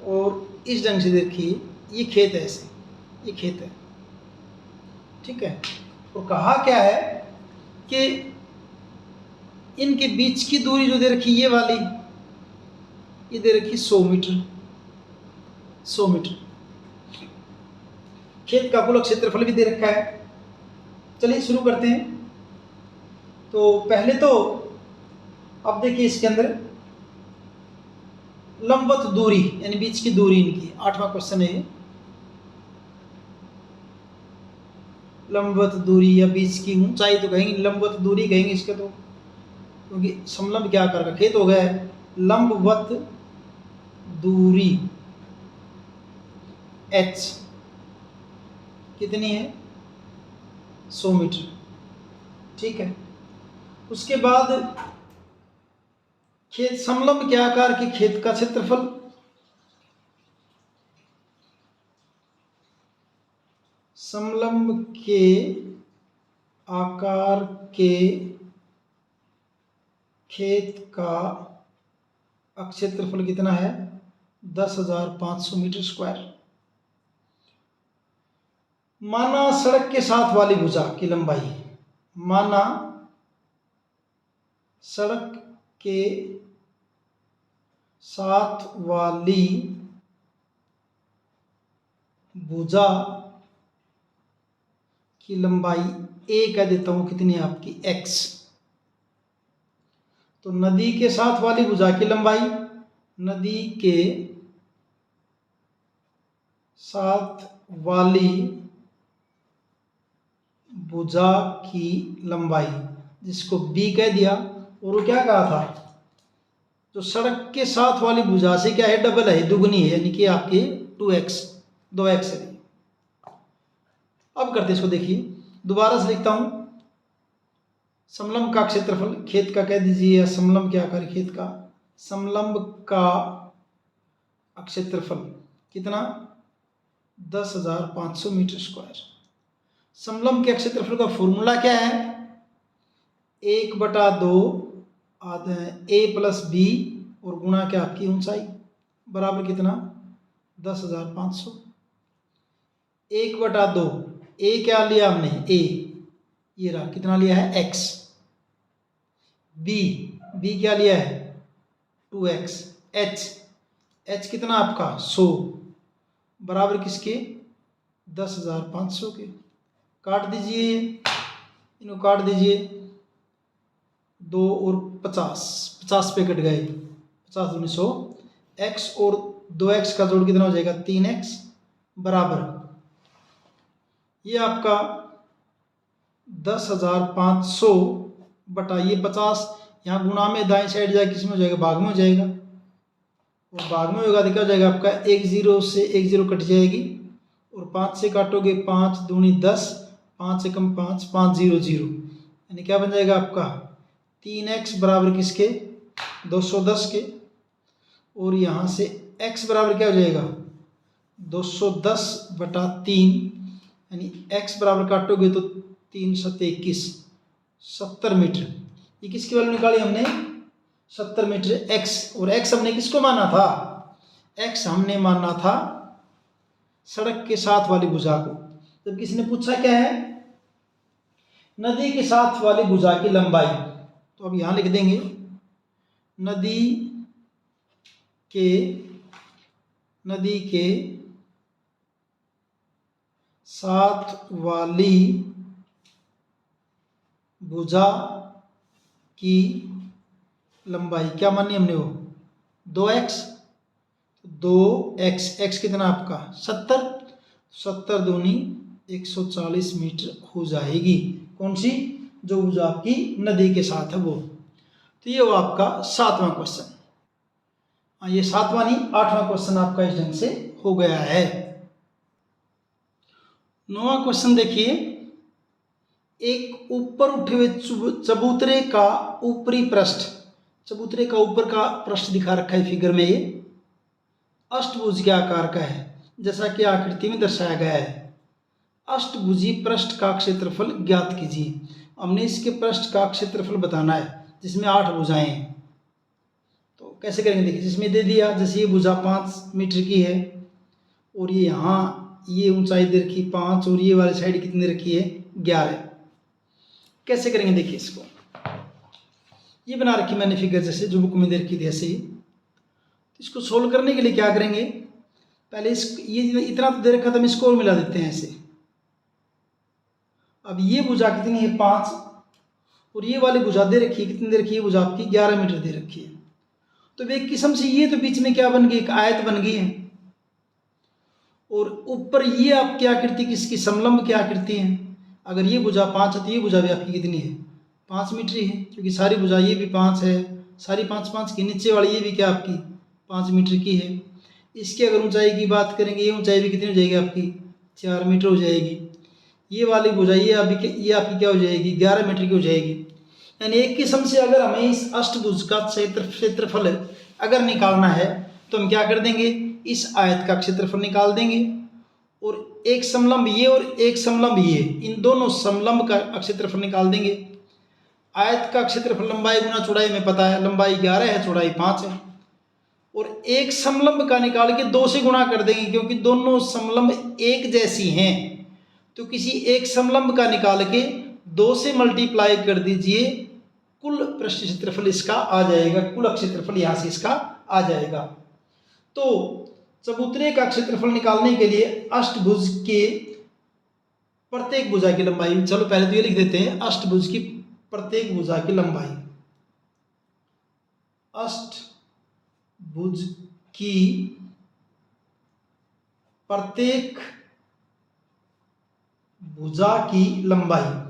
[SPEAKER 1] और इस ढंग से देखिए ये खेत है, ऐसे ये खेत है, ठीक है। और कहा क्या है कि इनके बीच की दूरी जो दे रखी ये वाली, ये दे रखी 100 मीटर, 100 मीटर। खेत का कुल क्षेत्रफल भी दे रखा है। चलिए शुरू करते हैं। तो पहले तो अब देखिए इसके अंदर लंबवत दूरी यानी बीच की दूरी इनकी, 8वां क्वेश्चन है। लंबवत दूरी या बीच की ऊंचाई तो कहेंगे, लंबवत दूरी कहेंगे इसके तो, क्योंकि समलंब क्या आकार का खेत हो गया है। लंबवत दूरी h कितनी है? 100 मीटर, ठीक है। उसके बाद खेत, समलंब के आकार के खेत का क्षेत्रफल, समलंब के आकार के खेत का क्षेत्रफल कितना है? 10,500 मीटर स्क्वायर। माना सड़क के साथ वाली भुजा की लंबाई, माना सड़क के साथ वाली भुजा की लंबाई a कह देता हूं, कितनी है आपकी? x। तो नदी के साथ वाली भुजा की लंबाई, नदी के साथ वाली भुजा की लंबाई, जिसको b कह दिया, और वो क्या कहा था? जो सड़क के साथ वाली भुजा से क्या है, डबल है, दुगनी है, यानी कि आपकी 2x, 2x है। अब करते इसको, देखिए दोबारा से लिखता हूं। समलंब का क्षेत्रफल खेत का कह दीजिए, या समलंब क्या आकार खेत का, समलंब का क्षेत्रफल कितना? 10,500 मीटर स्क्वायर। समलंब के क्षेत्रफल का फॉर्मूला क्या है? 1/2 a + b और गुणा क्या आपकी ऊंचाई, बराबर कितना? 10,500। 1/2 a क्या लिया हमने? a, ये रहा, कितना लिया है? x। b क्या लिया है? 2x। h कितना आपका? 100, बराबर किसके? 10,500 के। काट दीजिए, इनको काट दीजिए, 2 और 50, 50 पे कट गए, 50 दूनी 100, x और 2x का जोड़ कितना हो जाएगा? 3x, बराबर ये आपका 10,500 बटा ये 50, यहाँ गुणा में दाएं साइड जाए किस में हो जाएगा? भाग में हो जाएगा, और भाग में होगा तो क्या हो जाएगा आपका? 1 0 से 1 0 कट जाएगी, और 5 से काटोगे 5 दूनी 10, 5 से कम 5, 5 0 0, यानी क्या बन जाएगा आपका? 3x बराबर किसके? 210 के। और यहाँ से x बराबर क्या हो जाएगा? 210/3 यानी x बराबर काटोगे तो 3 × 7 = 21, 70 मीटर। ये किसकी वैल्यू निकाली हमने? 70 मीटर x। और x हमने किसको माना था? x हमने माना था सड़क के साथ वाली भुजा को। जब किसी ने पूछा क्या है? नदी के साथ वाली भुजा की लंबाई। तो अब यहां लिख देंगे नदी के साथ वाली भुजा की लंबाई क्या मानी हमने? वो 2x। 2x, x कितना आपका? 70। 70 दूनी 140 मीटर हो जाएगी। कौन सी? जो भुजा आपकी नदी के साथ है वो। तो ये वो आपका 7वां क्वेश्चन। ये 7वां नहीं, 8वां क्वेश्चन आपका इस ढंग से हो गया है। 9वां क्वेश्चन देखिए। एक ऊपर उठे हुए चबूतरे का ऊपरी पृष्ठ, चबूतरे का ऊपर का पृष्ठ दिखा रखा है फिगर में, ये अष्टभुज के आकार का है जैसा कि आकृति में दर्शाया गया है। अष्टभुजी पृष्ठ का क्षेत्रफल ज्ञात कीजिए। हमने इसके पृष्ठ का क्षेत्रफल बताना है जिसमें 8 भुजाएं हैं। तो कैसे करेंगे? देखिए, जिसमें दे दिया जैसे ये भुजा 5 मीटर की है और ये यहाँ ये ऊंचाई दे रखी 5 और ये वाली साइड कितनी रखी है? 11। कैसे करेंगे? देखिए, इसको ये बना रखी मैंने फिगर जैसे जो बुक में दे रखी थी ऐसे ही। तो इसको सोल्व करने के लिए क्या करेंगे? पहले इस ये इतना तो दे रखा था, हम इसको और मिला देते हैं ऐसे। अब ये भुजा कितनी है? 5 और ये वाली भुजा दे रखी है कितनी दे रखी है? भुजा आपकी 11 मीटर दे रखी है। तो एक किस्म से ये तो बीच में क्या बन गई? एक आयत बन गई है। और ऊपर ये आपकी आकृति किसकी? समलंब की आकृति है। अगर ये भुजा 5 है तो ये भुजा भी आपकी कितनी है? 5 मीटर ही है, क्योंकि सारी भुजा ये भी 5 है, सारी 5 की। नीचे वाली ये भी क्या आपकी 5 मीटर की है। इसकी अगर ऊंचाई की बात करेंगे, ये ऊंचाई भी कितनी हो जाएगी आपकी? 4 मीटर हो जाएगी। ये वाली भुजा ये आपकी क्या हो जाएगी? 11 मीटर की हो जाएगी। यानी एक किस्म से अगर हमें इस अष्टभुज का क्षेत्रफल अगर निकालना है तो हम क्या कर देंगे? इस आयत का क्षेत्रफल निकाल देंगे और एक समलंब ये और एक समलंब ये, इन दोनों समलंब का क्षेत्रफल निकाल देंगे। आयत का क्षेत्रफल लंबाई गुना चौड़ाई में पता है, लंबाई 11 है, चौड़ाई 5 है। और एक समलंब का निकाल के 2 से गुणा कर देंगे, क्योंकि दोनों समलंब एक जैसी हैं। तो किसी एक समलंब का निकाल के 2 से मल्टीप्लाई कर दीजिए, कुल पृष्ठ क्षेत्रफल इसका आ जाएगा, कुल क्षेत्रफल यहां से इसका आ जाएगा। तो चबूतरे का क्षेत्रफल निकालने के लिए अष्टभुज के प्रत्येक भुजा की लंबाई, चलो पहले तो ये लिख देते हैं, अष्टभुज की प्रत्येक भुजा की लंबाई, अष्टभुज की प्रत्येक भुजा की लंबाई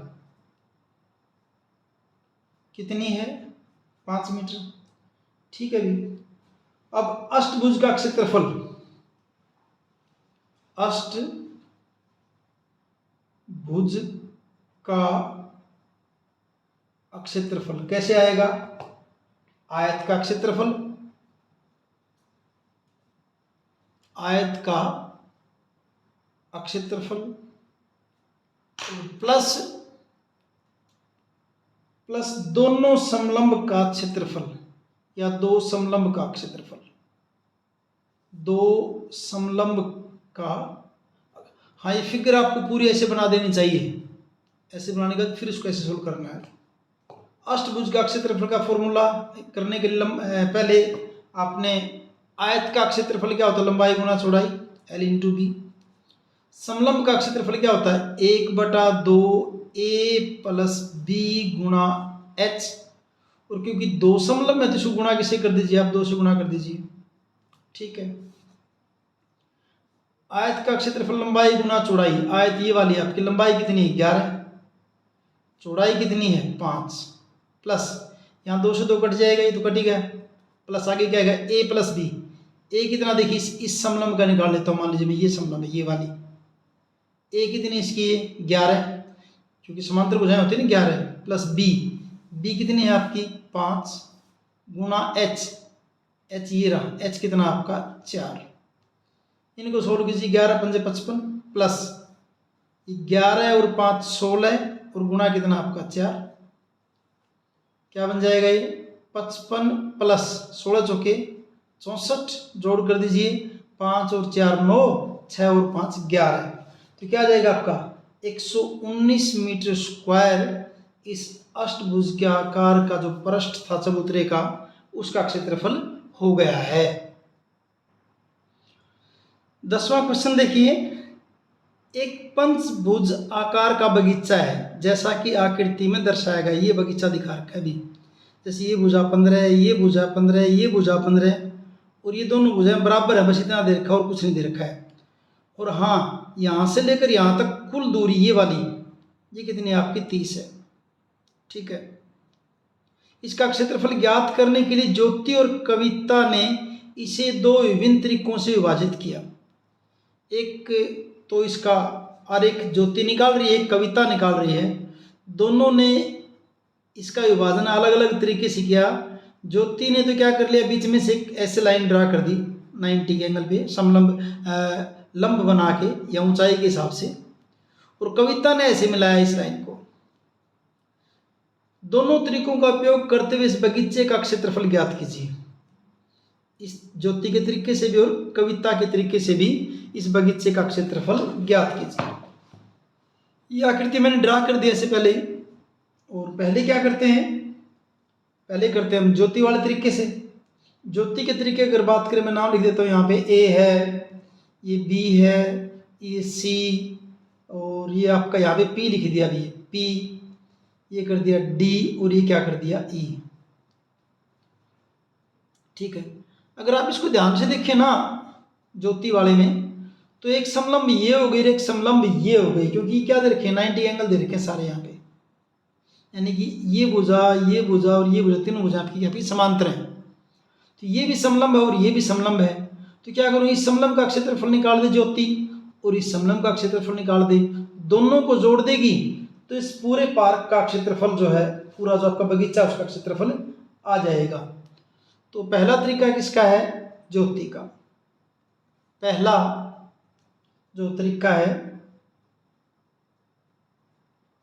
[SPEAKER 1] कितनी है? 5 मीटर। ठीक है भी। अब अष्टभुज का क्षेत्रफल, अष्टभुज का क्षेत्रफल कैसे आएगा? आयत का क्षेत्रफल, आयत का क्षेत्रफल प्लस दोनों समलंब का क्षेत्रफल या 2 समलंब का क्षेत्रफल, 2 समलंब का। हाँ, ये फिगर आपको पूरी ऐसे बना देनी चाहिए। ऐसे बनाने के बाद फिर इसको ऐसे सोल्व करना है। अष्टभुज का क्षेत्रफल का फॉर्मूला करने के लिए पहले आपने आयत का क्षेत्रफल क्या होता है? लंबाई गुना चौड़ाई, L × B। समलंब का क्षेत्रफल क्या होता है? 1/2 A + B × H। और क्योंकि 2 समलंब है तो इसको गुणा किसे कर दीजिए आप? 2 से गुणा कर दीजिए। ठीक है। आयत का क्षेत्रफल लंबाई गुना चौड़ाई, आयत ये वाली आपकी लंबाई कितनी है? 11, चौड़ाई कितनी है? 5, प्लस यहाँ 2 से 2 कट जाएगा, ये तो कट ही गया, प्लस आगे क्या आएगा? A + B। A कितना? देखिए इस समलंब का निकाल लेता हूँ। मान लीजिए ये समलंब है, ये वाली A कितनी इसकी है? 11, क्योंकि समांतर भुजाएं होती है ना 11, प्लस B कितनी है आपकी? 5 गुना H ये रहा, H कितना आपका? 4। इनको सोल्व कीजिए। 11 पंजे 55 प्लस 11 और 5 16 और गुणा कितना आपका 4, क्या बन जाएगा ये 55 प्लस 16 चौके 64, जोड़ कर दीजिए 5 और 4 9, 6 और 5 11, तो क्या आ जाएगा आपका 119 मीटर स्क्वायर इस अष्टभुज के आकार का जो पृष्ठ था चबूतरे का उसका क्षेत्रफल हो गया है। 10वां क्वेश्चन देखिए, एक पंचभुज आकार का बगीचा है जैसा कि आकृति में दर्शाया गया। ये बगीचा दिखा रखा है अभी, जैसे ये भुजा 15, ये भुजा 15, ये भुजा 15 और ये दोनों भुजाएं बराबर है, बस इतना दे रखा है और कुछ नहीं दे रखा है। और हाँ, यहाँ से लेकर यहाँ तक कुल दूरी ये वाली ये कितनी है आपकी 30 है। ठीक है, इसका क्षेत्रफल ज्ञात करने के लिए ज्योति और कविता ने इसे दो विभिन्न तरीकों से विभाजित किया। एक तो इसका आरेख ज्योति निकाल रही है, एक कविता निकाल रही है, दोनों ने इसका विभाजन अलग अलग तरीके से किया। ज्योति ने तो क्या कर लिया, बीच में से एक ऐसे लाइन ड्रा कर दी 90 के एंगल पे, समलंब लंब बना के या ऊंचाई के हिसाब से, और कविता ने ऐसे मिलाया इस लाइन को। दोनों तरीकों का उपयोग करते हुए इस बगीचे का क्षेत्रफल ज्ञात कीजिए। इस ज्योति के तरीके से भी और कविता के तरीके से भी इस बगीचे का क्षेत्रफल ज्ञात कीजिए। ये आकृति मैंने ड्रा कर दी ऐसे पहले ही। और पहले क्या करते हैं, पहले करते हैं हम ज्योति वाले तरीके से। ज्योति के तरीके अगर बात करें, मैं नाम लिख देता हूँ, यहाँ पे ए है, ये बी है, ये सी, और ये आपका यहाँ पे पी लिख दिया, अभी पी, ये कर दिया डी, और ये क्या कर दिया ई। ठीक है, अगर आप इसको ध्यान से देखें ना ज्योति वाले में, तो एक समलंब ये हो गई, एक समलंब ये हो गई, क्योंकि क्या दे रखे 90 एंगल दे रखे सारे यहाँ पे, यानी कि ये भुजा और ये भुजा तीनों भुजा आपकी यहाँ पे समांतर है। तो ये भी समलंब है और ये भी समलंब है। तो क्या करूँ, इस समलंब का क्षेत्रफल निकाल दे ज्योति और इस समलंब का क्षेत्रफल निकाल दे, दोनों को जोड़ देगी तो इस पूरे पार्क का क्षेत्रफल जो है, पूरा जो आपका बगीचा उसका क्षेत्रफल आ जाएगा। तो पहला तरीका किसका है, ज्योति का। पहला जो तरीका है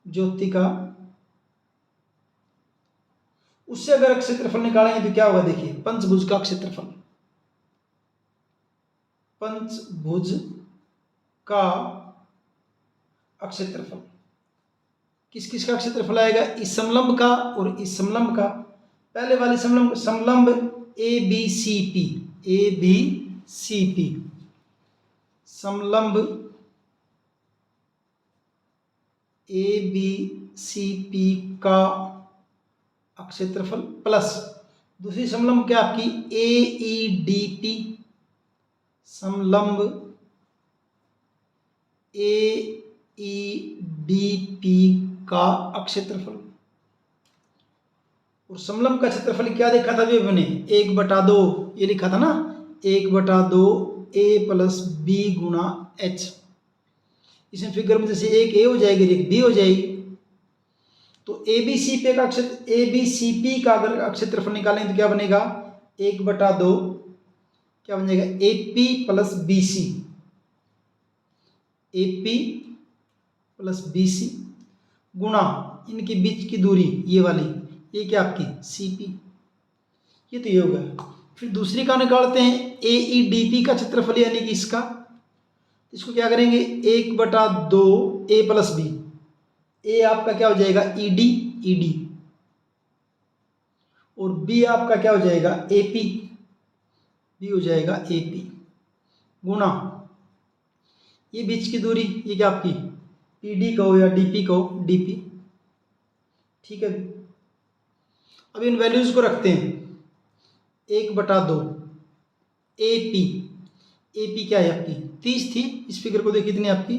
[SPEAKER 1] ज्योति का, उससे अगर क्षेत्रफल निकालेंगे तो क्या होगा, देखिए पंचभुज का क्षेत्रफल, पंचभुज का क्षेत्रफल किस किस का क्षेत्रफल आएगा, इस समलंब का और इस समलंब का। पहले वाले समलंब A B C P, A B C P, समलंब ए बी सी पी का क्षेत्रफल प्लस दूसरी समलंब क्या आपकी ए ई डी पी, समलंब ए ई डी पी का क्षेत्रफल। और समलंब का क्षेत्रफल क्या देखा था अभी हमने, 1/2, ये लिखा था ना, 1/2 ए प्लस बी गुणा एच। इसमें फिगर में जैसे एक ए हो जाएगी एक बी हो जाएगी। तो ए बी सी पी का ए बी सी पी का अगर क्षेत्रफल निकालें तो क्या बनेगा, 1/2 क्या बन जाएगा, A P plus B C, A P plus B C गुणा इनके बीच की दूरी ये वाली, ये क्या आपकी सी पी, ये तो ये होगा। फिर दूसरी का निकालते हैं, ए ई डी पी का क्षेत्रफल यानी कि इसका, इसको क्या करेंगे 1/2 ए प्लस बी, ए आपका क्या हो जाएगा ई डी, ई डी, और बी आपका क्या हो जाएगा ए पी, बी हो जाएगा ए पी गुणा ये बीच की दूरी, ये क्या आपकी पी डी कहो या डी पी कहो, डी पी। ठीक है, अब इन वैल्यूज को रखते हैं, 1/2 ए पी क्या है आपकी 30 थी, इस फिगर को देखिए कितनी आपकी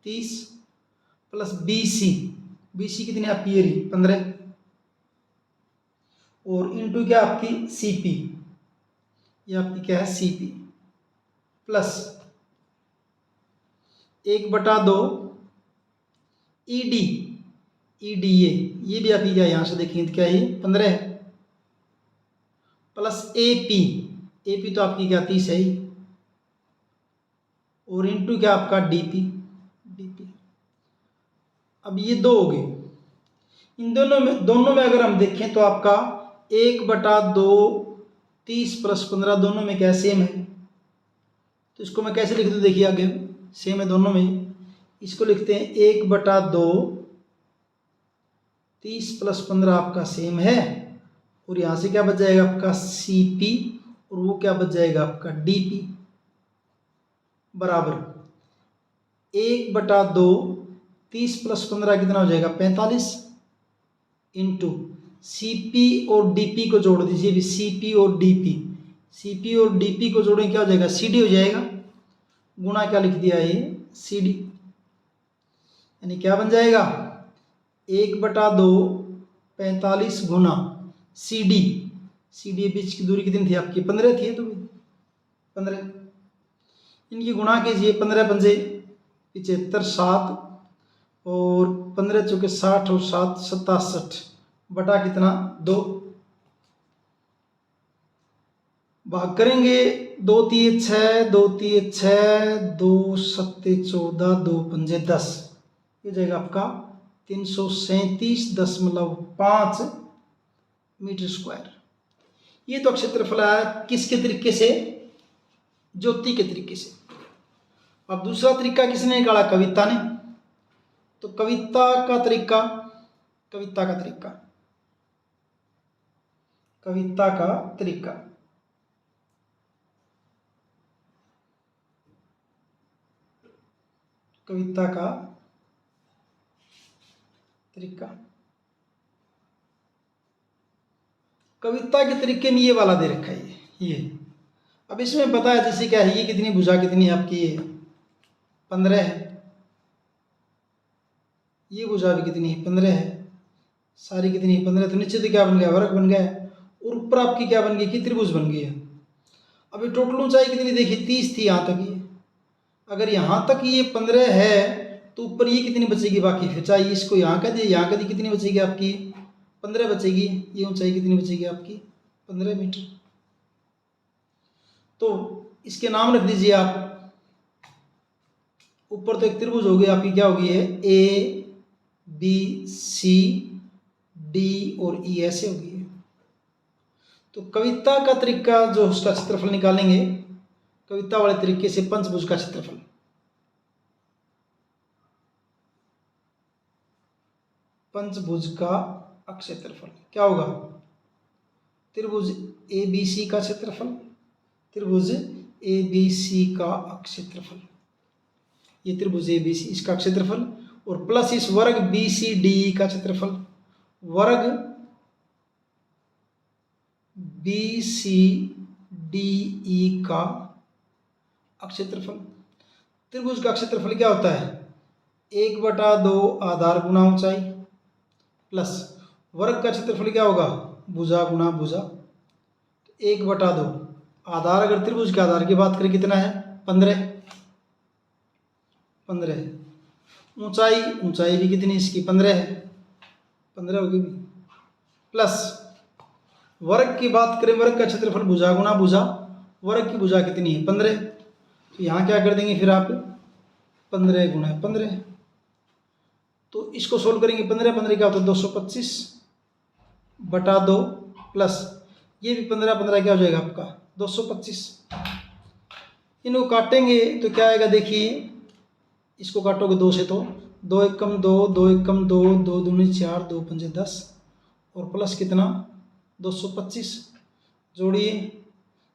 [SPEAKER 1] 30 प्लस बी सी कितनी आपकी ये रही 15, और इंटू क्या आपकी सी पी, ये आपकी क्या है C P, plus 1/2 E D ये भी आपकी क्या यहाँ से देखेंगे तो क्या है 15 है, प्लस ए पी तो आपकी क्या 30 है ही, और इंटू क्या आपका डीपी। अब ये 2 हो गए। इन दोनों में अगर हम देखें तो आपका 1/2 30 + 15 दोनों में क्या सेम है। तो इसको मैं कैसे लिख दूँ, देखिए आगे सेम है दोनों में। इसको लिखते हैं 1/2 30 + 15 आपका सेम है, और यहाँ से क्या बच जाएगा आपका CP, और वो क्या बच जाएगा आपका DP, बराबर 1/2 30 + 15 कितना हो जाएगा 45, इंटू CP और DP को जोड़ दीजिए भी, CP और DP को जोड़ें क्या हो जाएगा CD हो जाएगा, गुणा क्या लिख दिया ये CD, यानी क्या बन जाएगा 1/2 45 गुना CD बीच की दूरी कितनी थी आपकी 15 थी, तो 15 इनकी गुणा कीजिए, 15 पंजे 75 7 और 15 चौके 60 और 7 67 बटा कितना 2, भाग करेंगे 2 3 6 2 3 6 2 7 14 2 पंजे 10, ये जाएगा आपका 337.5 मीटर स्क्वायर। ये तो क्षेत्रफल है किसके तरीके से, ज्योति के तरीके से। अब दूसरा तरीका किसने निकाला, कविता ने। तो कविता का तरीका कविता के तरीके में ये वाला दे रखा है ये। अब इसमें पता है जैसे क्या है, ये कितनी भुजा कितनी है आपकी, ये 15 है, ये भुजा भी कितनी है 15 है, सारी कितनी है 15, तो नीचे तो क्या बन गया वर्ग बन गया, और ऊपर आपकी क्या बन गई कि त्रिभुज बन गई है। अभी टोटल ऊंचाई कितनी देखिए 30 थी यहाँ तक, ये अगर यहाँ तक ये 15 है तो ऊपर ये कितनी बचेगी बाकी, फिर चाहे इसको यहाँ का दिए यहाँ का दी, कितनी बचेगी आपकी 15 बचेगी, ये ऊंचाई कितनी बचेगी आपकी 15 मीटर। तो इसके नाम रख दीजिए आप, ऊपर तो एक त्रिभुज होगी आपकी, क्या होगी है ABCD और E ऐसे होगी। तो कविता का तरीका जो उसका क्षेत्रफल निकालेंगे, कविता वाले तरीके से पंचभुज का क्षेत्रफल, पंचभुज का क्षेत्रफल क्या होगा, त्रिभुज ABC का क्षेत्रफल, त्रिभुज ABC का क्षेत्रफल, ये त्रिभुज ABC इसका क्षेत्रफल, और प्लस इस वर्ग BCDE का क्षेत्रफल, वर्ग BCDE का क्षेत्रफल। त्रिभुज का क्षेत्रफल क्या होता है 1/2 आधार गुना ऊंचाई, प्लस वर्ग का क्षेत्रफल क्या होगा भुजा गुना भुजा, 1/2 आधार, अगर त्रिभुज के आधार की बात करें कितना है 15, ऊंचाई भी कितनी इसकी 15 है, 15 होगी, प्लस वर्ग की बात करें, वर्ग का क्षेत्रफल भुजा गुना भुजा, वर्ग की भुजा कितनी है 15, तो यहाँ क्या कर देंगे फिर आप 15 गुना 15, तो इसको सोल्व करेंगे 15 क्या होता है 225/2, प्लस ये भी 15 क्या हो जाएगा आपका 225। इनको काटेंगे तो क्या आएगा देखिए, इसको काटोगे 2 से तो 2 एकम 2 2 एकम 2 2 दूनी 4 2 पंजे 10, और प्लस कितना 225, जोड़िए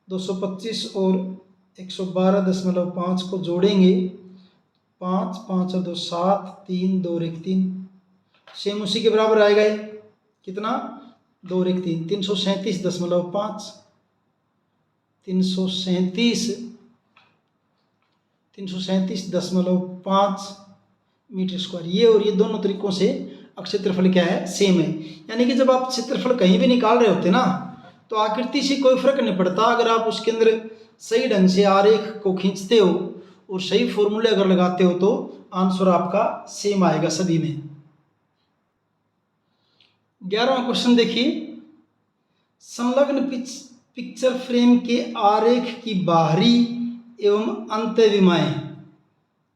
[SPEAKER 1] 225 और 112.5 को जोड़ेंगे, 5 5 और 2 7 3 2 1 3, सेम उसी के बराबर आएगा ये कितना 2 1 3 337.5 337.5 मीटर स्क्वायर। ये और ये दोनों तरीकों से क्षेत्रफल क्या है सेम है, यानी कि जब आप क्षेत्रफल कहीं भी निकाल रहे होते ना तो आकृति से कोई फर्क नहीं पड़ता, अगर आप उसके अंदर सही ढंग से आरेख को खींचते हो और सही फॉर्मूले अगर लगाते हो तो आंसर आपका सेम आएगा सभी में। 11वां क्वेश्चन देखिए, संलग्न पिक्चर फ्रेम के आरेख की बाहरी एवं अंत विमाएं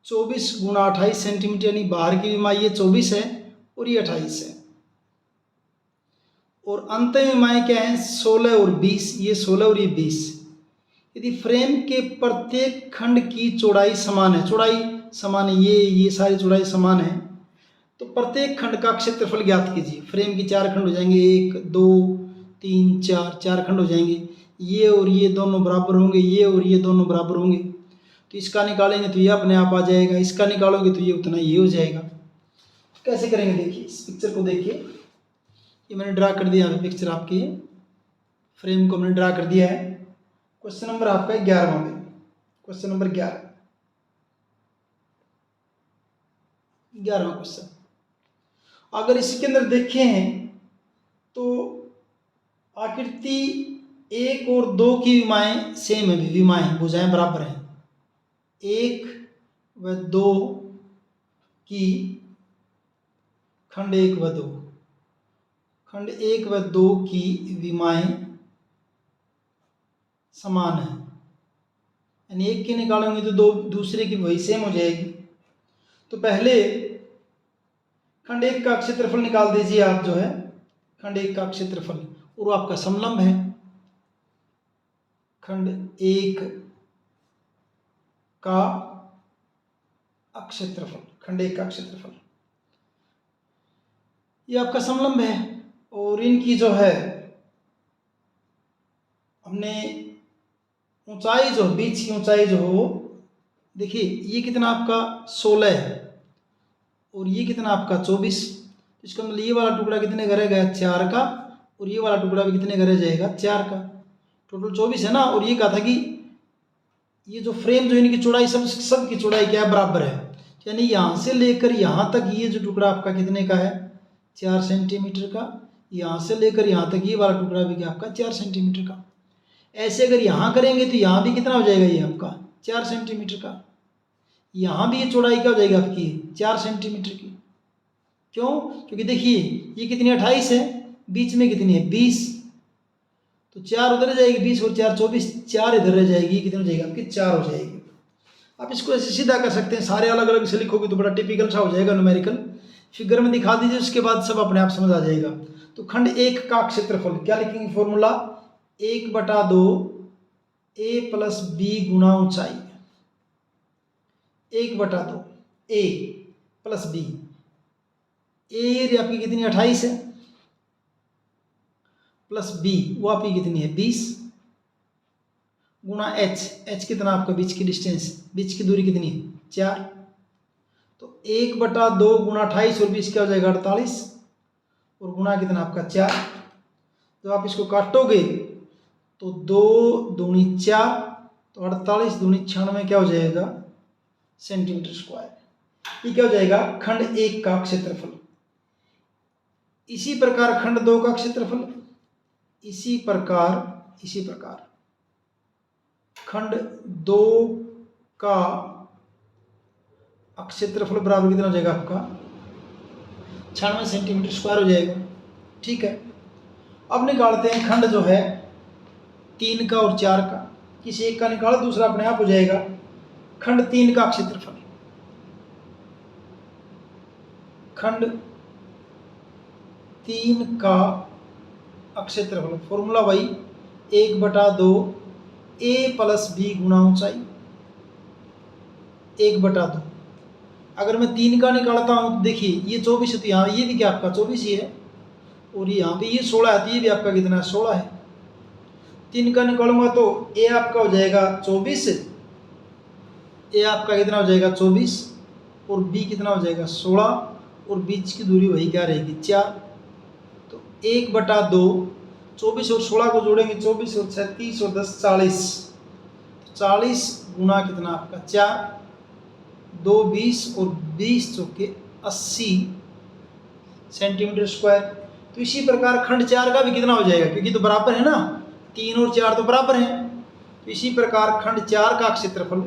[SPEAKER 1] 24 गुणा 28 सेंटीमीटर, यानी बाहर की विमाई ये 24 है और ये 28 है। और अंतिम विमाएँ क्या हैं, 16 और 20, ये 16 और ये 20। यदि फ्रेम के प्रत्येक खंड की चौड़ाई समान है, चौड़ाई समान है, ये सारी चौड़ाई समान है, तो प्रत्येक खंड का क्षेत्रफल ज्ञात कीजिए। फ्रेम की 4 खंड हो जाएंगे, 1 2 3 4, 4 खंड हो जाएंगे। ये और ये दोनों बराबर होंगे, ये और ये दोनों बराबर होंगे, तो इसका निकालेंगे तो ये अपने आप आ जाएगा, इसका निकालोगे तो ये उतना ये हो जाएगा। कैसे करेंगे, देखिए इस पिक्चर को देखिए, ये मैंने ड्रा कर दिया है पिक्चर आपकी, फ्रेम को मैंने ड्रा कर दिया है। क्वेश्चन नंबर आपका 11वां में, क्वेश्चन नंबर 11वां क्वेश्चन। अगर इसके अंदर देखें तो आकृति 1 और 2 की विमाएँ सेम है, विमाएँ भुजाएं बराबर हैं। 1 व 2 की खंड 1 व 2, खंड 1 व 2 की विमाएँ समान है, यानी एक की निकालेंगे तो दो दूसरे की वही सेम हो जाएगी। तो पहले खंड 1 का क्षेत्रफल निकाल दीजिए आप, जो है खंड 1 का क्षेत्रफल, और वो आपका समलंब है। खंड 1 का क्षेत्रफल, खंड 1 का क्षेत्रफल ये आपका समलंब है। और इनकी जो है हमने ऊंचाई, जो बीच की ऊंचाई जो हो, देखिए ये कितना आपका 16 है और ये कितना आपका 24। इसका मतलब ये वाला टुकड़ा कितने का रह गया, 4 का, और ये वाला टुकड़ा भी कितने का रह जाएगा, 4 का। टोटल 24 है ना। और ये कहा था कि ये जो फ्रेम जो इनकी चौड़ाई सब की चौड़ाई क्या है, बराबर है, यानी यहाँ से लेकर यहाँ तक ये जो टुकड़ा आपका कितने का है, 4 सेंटीमीटर का। यहाँ से लेकर यहाँ तक ये वाला टुकड़ा भी क्या आपका 4 सेंटीमीटर का। ऐसे अगर यहाँ करेंगे तो यहाँ भी कितना हो जाएगा, ये आपका 4 सेंटीमीटर का। यहाँ भी ये चौड़ाई क्या हो जाएगी आपकी, 4 सेंटीमीटर की। क्यों, क्योंकि देखिए ये कितनी 28 है, बीच में कितनी है 20, तो 4 उधर जाएगी, 20 और 4 24, 4 इधर रह जाएगी, कितनी हो जाएगी आपकी 4 हो जाएगी। आप इसको ऐसे सीधा कर सकते हैं, सारे अलग अलग से लिखोगे तो बड़ा टिपिकल सा हो जाएगा, न्यूमेरिकल फिगर में दिखा दीजिए, उसके बाद सब अपने आप समझ आ जाएगा। तो खंड 1 का क्षेत्रफल क्या लिखेंगे, फॉर्मूला 1/2 a + b गुणा ऊंचाई, 1/2 a + b। ए आपकी कितनी 28 है, प्लस बी वो आपकी कितनी है 20, गुणा एच कितना आपका बीच की डिस्टेंस, बीच की दूरी कितनी है 4। तो 1/2 गुणा 28 और 20 क्या हो जाएगा 48, और गुणा कितना आपका 4। जब आप इसको काटोगे तो 2 दूनी 4, तो 48 दूनी 96 क्या हो जाएगा सेंटीमीटर स्क्वायर। ये क्या हो जाएगा खंड 1 का क्षेत्रफल। इसी प्रकार खंड 2 का क्षेत्रफल, इसी प्रकार खंड 2 का क्षेत्रफल बराबर कितना हो जाएगा आपका 96 सेंटीमीटर स्क्वायर हो जाएगा। ठीक है, अब निकालते हैं खंड जो है 3 का और 4 का। किसी एक का निकालो, दूसरा अपने आप हो जाएगा। खंड 3 का क्षेत्रफल, खंड 3 का क्षेत्रफल फॉर्मूला वही 1/2 a + b गुणा ऊंचाई, 1/2। अगर मैं 3 का निकालता हूँ तो देखिए ये 24 है, तो यहाँ ये भी क्या आपका 24 ही है, और यहाँ पे ये 16 है, तो ये भी आपका कितना है 16 है। 3 का निकालूंगा तो a आपका हो जाएगा 24, a आपका कितना हो जाएगा 24, और b कितना हो जाएगा 16, और बीच की दूरी वही क्या रहेगी 4। तो 1/2, 24 और 16 को जोड़ेंगे, 24 और 36 और 10 40, 40 गुणा कितना आपका 4, 2 20 और 20 चौके 80 सेंटीमीटर स्क्वायर। तो इसी प्रकार खंड 4 का भी कितना हो जाएगा, क्योंकि तो बराबर है ना, 3 और 4 तो बराबर हैं। तो इसी प्रकार खंड 4 का क्षेत्रफल,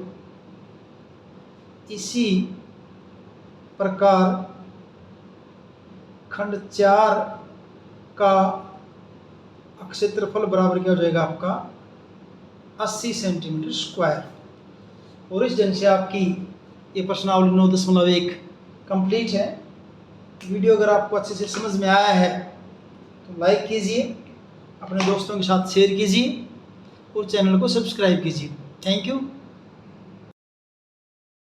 [SPEAKER 1] इसी प्रकार खंड 4 का क्षेत्रफल बराबर क्या हो जाएगा आपका 80 सेंटीमीटर स्क्वायर। और इस ढंग से आपकी ये प्रश्नावली 9.1 कंप्लीट है। वीडियो अगर आपको अच्छे से समझ में आया है तो लाइक कीजिए, अपने दोस्तों के साथ शेयर कीजिए और चैनल को सब्सक्राइब कीजिए। Thank you.